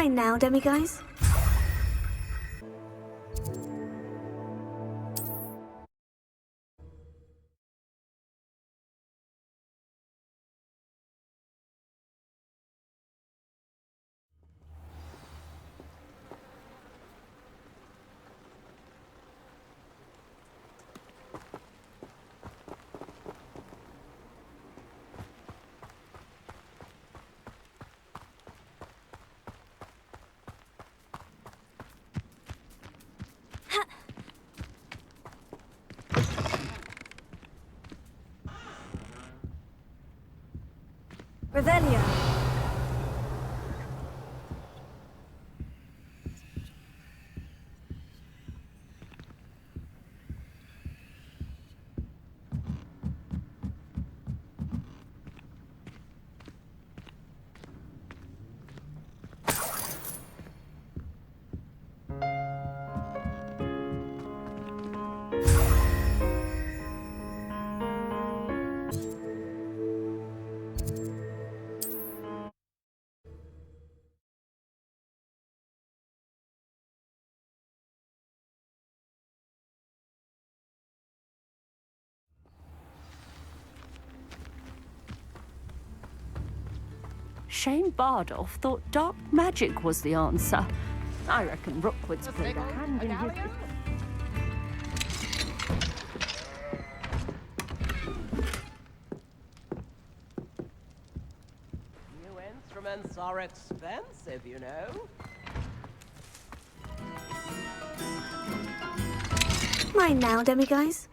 Mine now, demiguise. Revelio. Shane Bardolph thought dark magic was the answer. I reckon Rookwood's played a hand in his... New instruments are expensive, you know. Mine now, demiguise.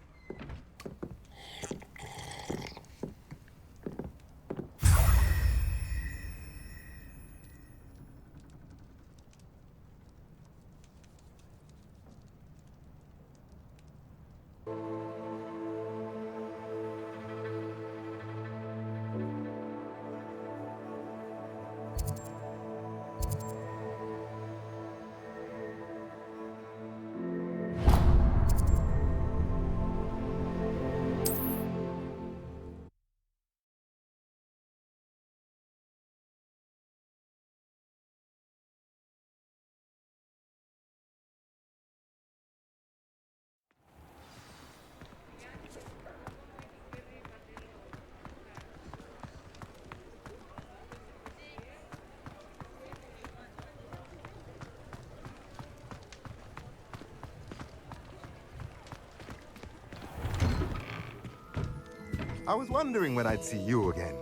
I was wondering when I'd see you again.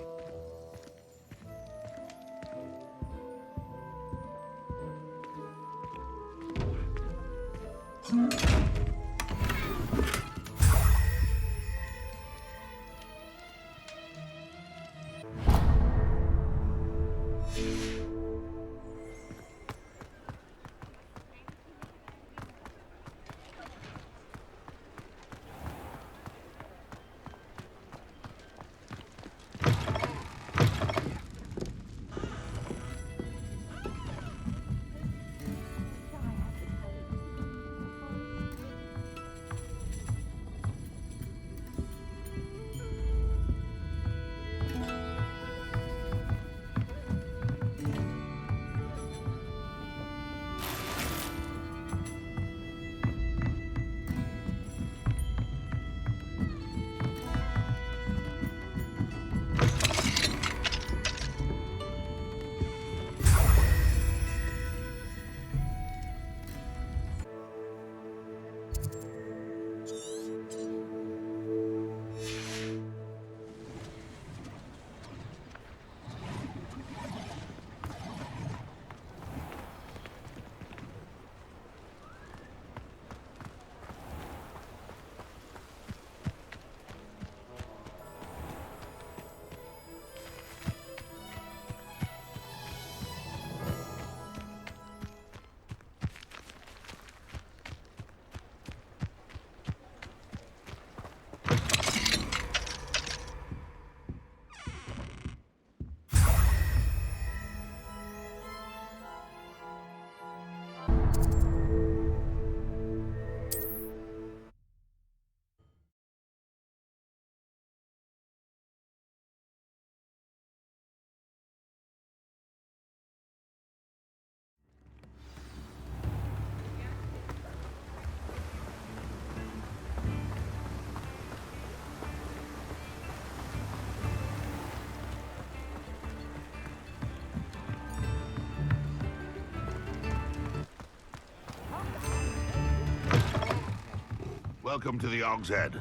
Welcome to the Og's Head.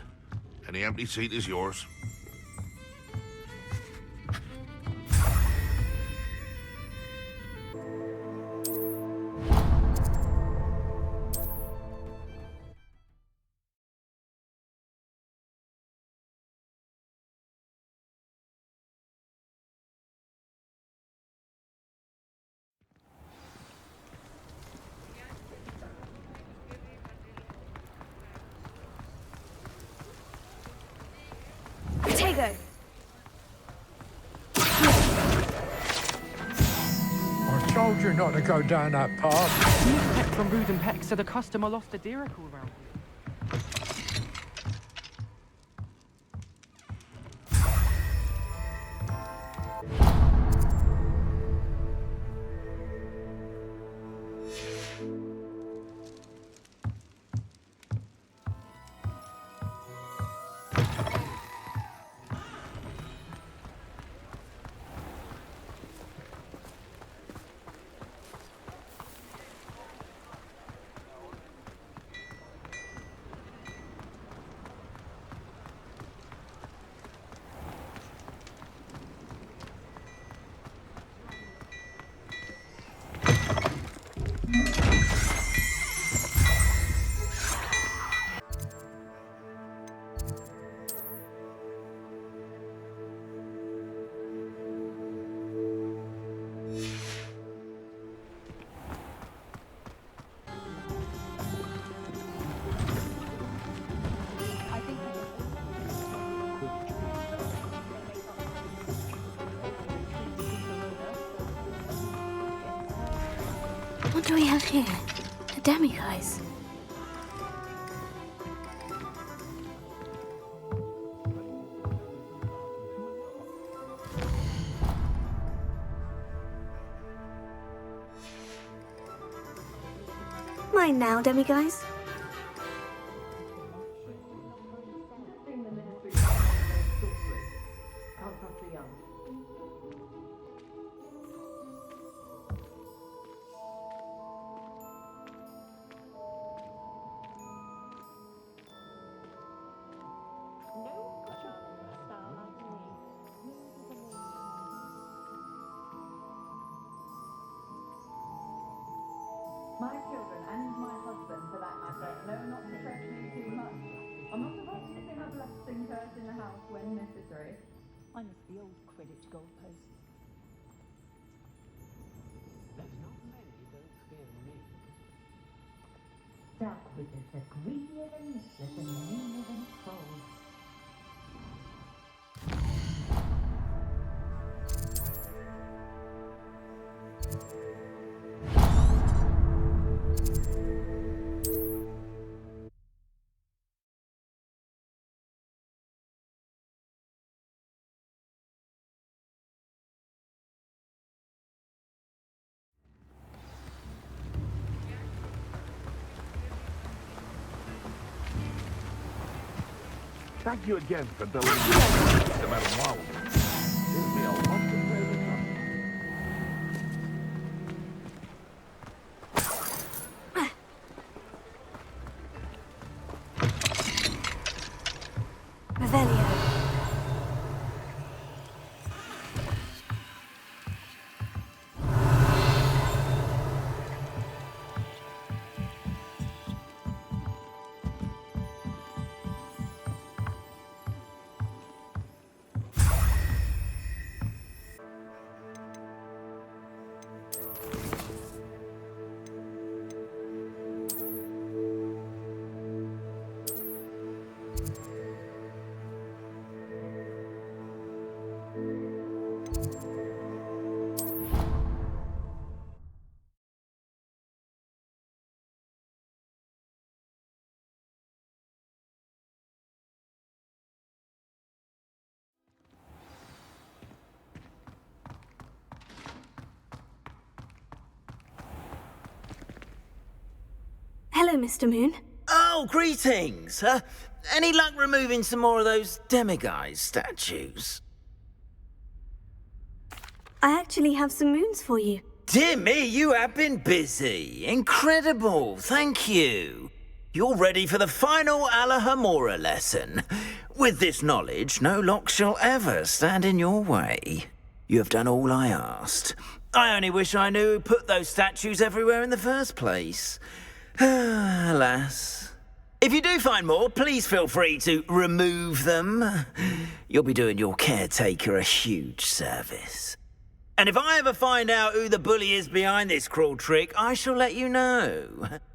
Any empty seat is yours. Tego! I told you not to go down that path. These pecks from Rude and Pecks are the customer lost a diricle around here. What do we have here? A demiguise. Mine now, demiguise. My children and my husband, for that matter, know not to press me too much. I'm not supposed to sing a blessing curse in the house when necessary. I miss the old Quidditch goalposts. There's not many don't fear me. Dark wizards are greedier than listless and meaner than trolls. Thank you again for building the system out of wow. It'll be a lot to play with us. Revelio. Hello, Mr. Moon. Oh, greetings! Any luck removing some more of those demiguise statues? I actually have some moons for you. Dear me, you have been busy. Incredible, thank you. you're ready for the final Alahamora lesson. With this knowledge, no lock shall ever stand in your way. You have done all I asked. I only wish I knew who put those statues everywhere in the first place. Alas. If you do find more, please feel free to remove them. You'll be doing your caretaker a huge service. And if I ever find out who the bully is behind this cruel trick, I shall let you know.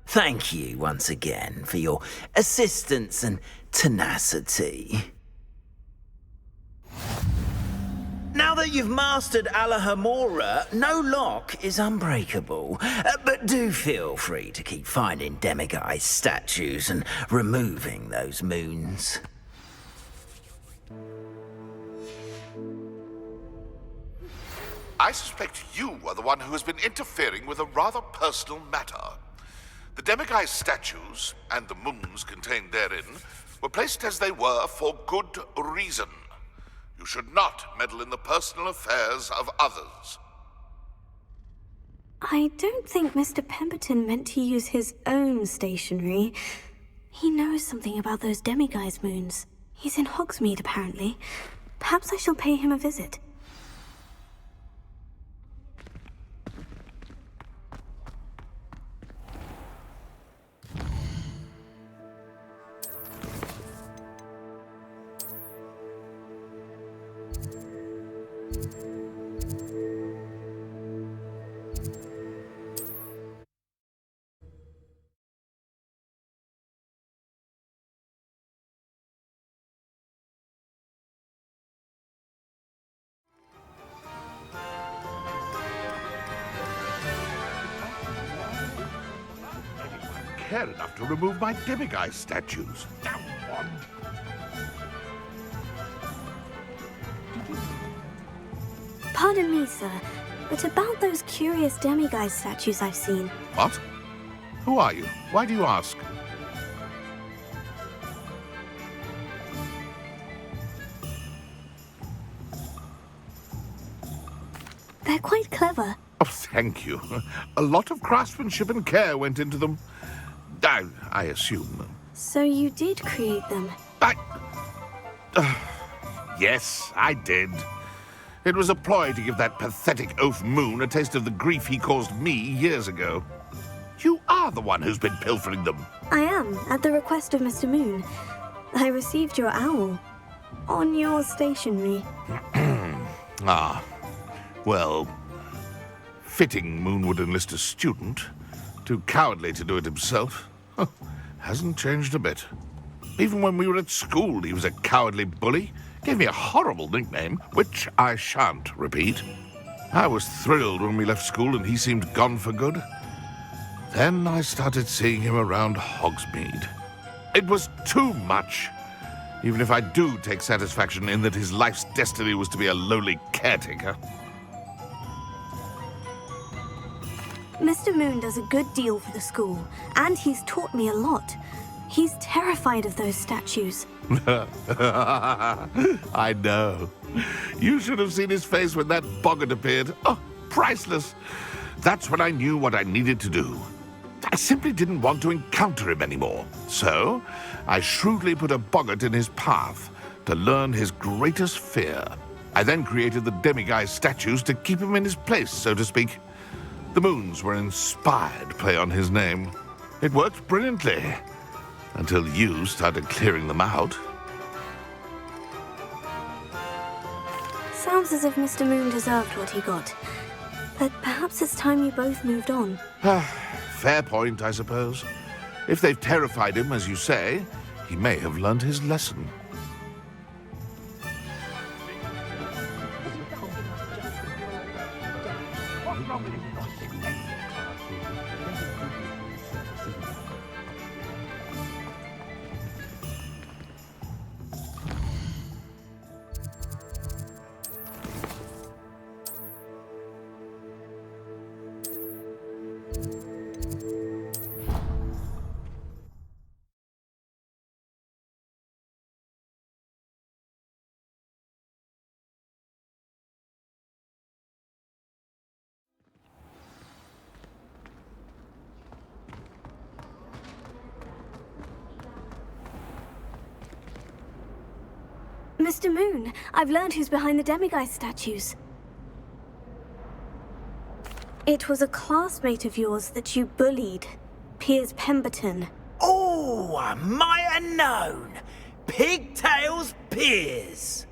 Thank you once again for your assistance and tenacity. Now that you've mastered Alahamora, no lock is unbreakable. But do feel free to keep finding demiguise statues and removing those moons. I suspect you are the one who has been interfering with a rather personal matter. The demiguise statues, and the moons contained therein, were placed as they were for good reason. You should not meddle in the personal affairs of others. I don't think Mr. Pemberton meant to use his own stationery. He knows something about those demiguise moons. He's in Hogsmeade, apparently. Perhaps I shall pay him a visit. Care enough to remove my demiguise statues. Down one. Pardon me, sir, but about those curious demiguise statues I've seen. What? Who are you? Why do you ask? They're quite clever. Oh, thank you. A lot of craftsmanship and care went into them. I assume. So you did create them? Yes, I did. It was a ploy to give that pathetic oaf Moon a taste of the grief he caused me years ago. You are the one who's been pilfering them. I am, at the request of Mr. Moon. I received your owl. On your stationery. Ah. Well, fitting Moon would enlist a student. Too cowardly to do it himself. Hasn't changed a bit. Even when we were at school, he was a cowardly bully. Gave me a horrible nickname, which I shan't repeat. I was thrilled when we left school and he seemed gone for good. Then I started seeing him around Hogsmeade. It was too much. Even if I do take satisfaction in that his life's destiny was to be a lowly caretaker. Mr. Moon does a good deal for the school, and he's taught me a lot. He's terrified of those statues. I know. You should have seen his face when that boggart appeared. Oh, priceless. That's when I knew what I needed to do. I simply didn't want to encounter him anymore. So, I shrewdly put a boggart in his path to learn his greatest fear. I then created the demiguise statues to keep him in his place, so to speak. The moons were an inspired play on his name. It worked brilliantly. Until you started clearing them out. Sounds as if Mr. Moon deserved what he got. But perhaps it's time you both moved on. Fair point, I suppose. If they've terrified him, as you say, he may have learned his lesson. Mr. Moon, I've learned who's behind the demiguise statues. It was a classmate of yours that you bullied, Piers Pemberton. Oh, I might have known. Pigtails Piers.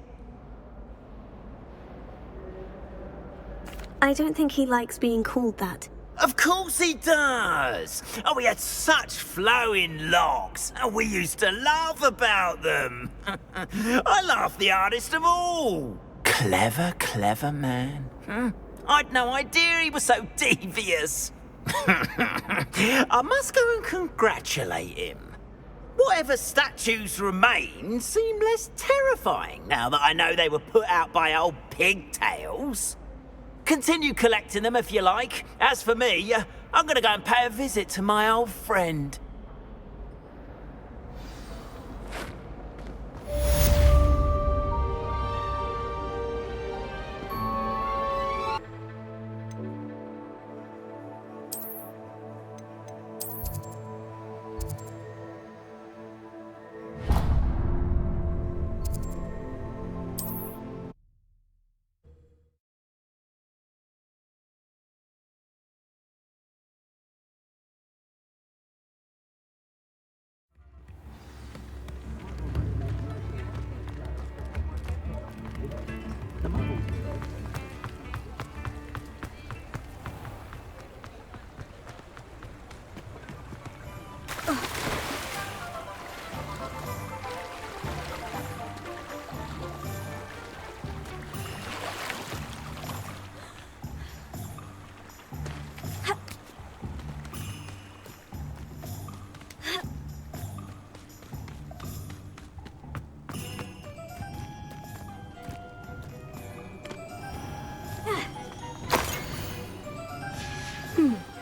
I don't think he likes being called that. Of course he does. Oh, he had such flowing locks, and we used to laugh about them. I laughed the hardest of all. Clever, clever man. I'd no idea he was so devious. I must go and congratulate him. Whatever statues remain seem less terrifying now that I know they were put out by old pigtails. Continue collecting them if you like. As for me, I'm gonna go and pay a visit to my old friend.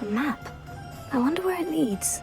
A map. I wonder where it leads.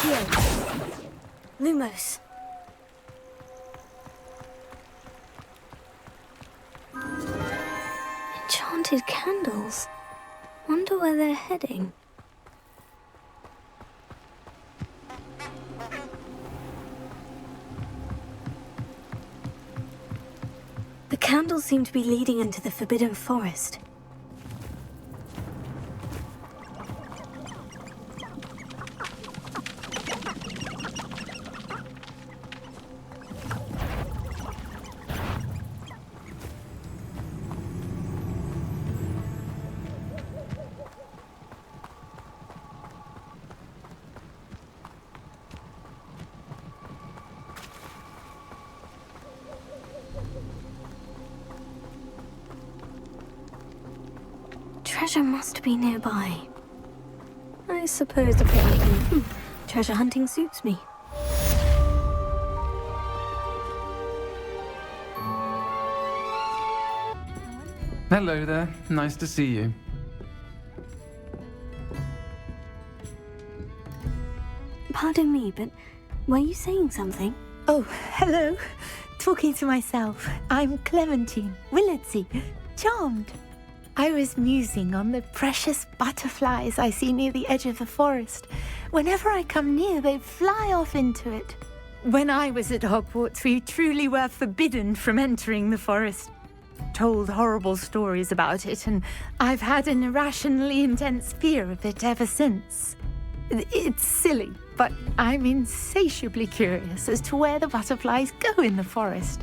Here. Lumos. Enchanted candles. Wonder where they're heading. The candles seem to be leading into the Forbidden Forest. Treasure must be nearby. I suppose the picnic treasure hunting suits me. Hello there. Nice to see you. Pardon me, but were you saying something? Oh, hello. Talking to myself. I'm Clementine, Willardsey, charmed. I was musing on the precious butterflies I see near the edge of the forest. Whenever I come near, they fly off into it. When I was at Hogwarts, we truly were forbidden from entering the forest. Told horrible stories about it, and I've had an irrationally intense fear of it ever since. It's silly, but I'm insatiably curious as to where the butterflies go in the forest.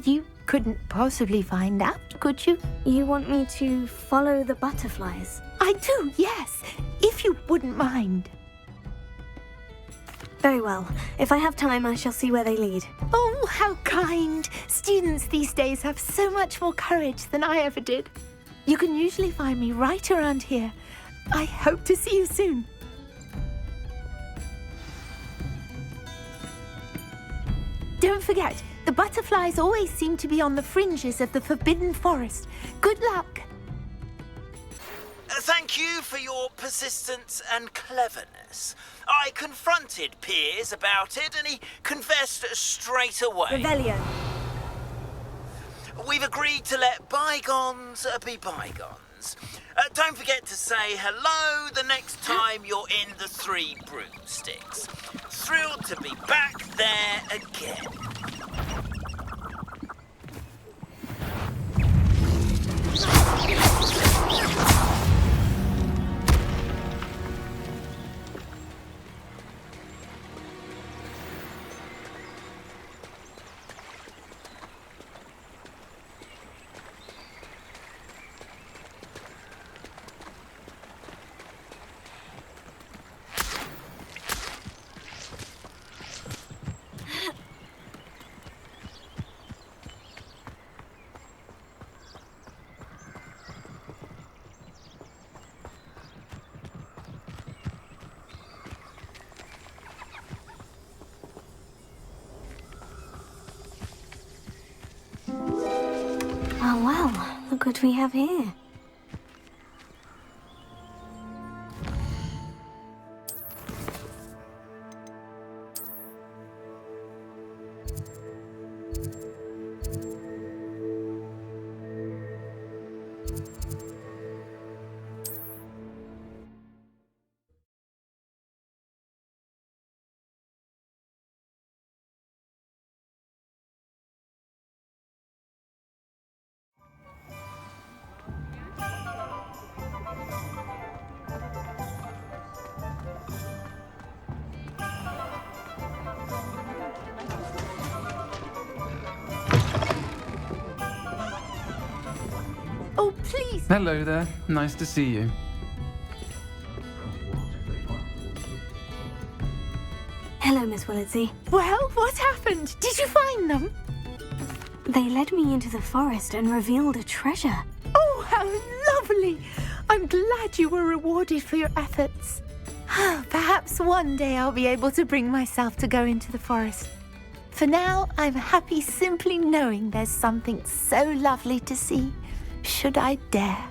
You couldn't possibly find out, could you? You want me to follow the butterflies? I do, yes, if you wouldn't mind. Very well. If I have time, I shall see where they lead. Oh, how kind! Students these days have so much more courage than I ever did. You can usually find me right around here. I hope to see you soon. Don't forget, the butterflies always seem to be on the fringes of the Forbidden Forest. Good luck! Thank you for your persistence and cleverness. I confronted Piers about it and he confessed straight away. Revelio. We've agreed to let bygones be bygones. Don't forget to say hello the next time you're in the Three Broomsticks. Thrilled to be back there again. Oh, wow. Look what we have here. Oh, please! Hello there. Nice to see you. Hello, Miss Willardsey. Well, what happened? Did you find them? They led me into the forest and revealed a treasure. Oh, how lovely! I'm glad you were rewarded for your efforts. Perhaps one day I'll be able to bring myself to go into the forest. For now, I'm happy simply knowing there's something so lovely to see, should I dare.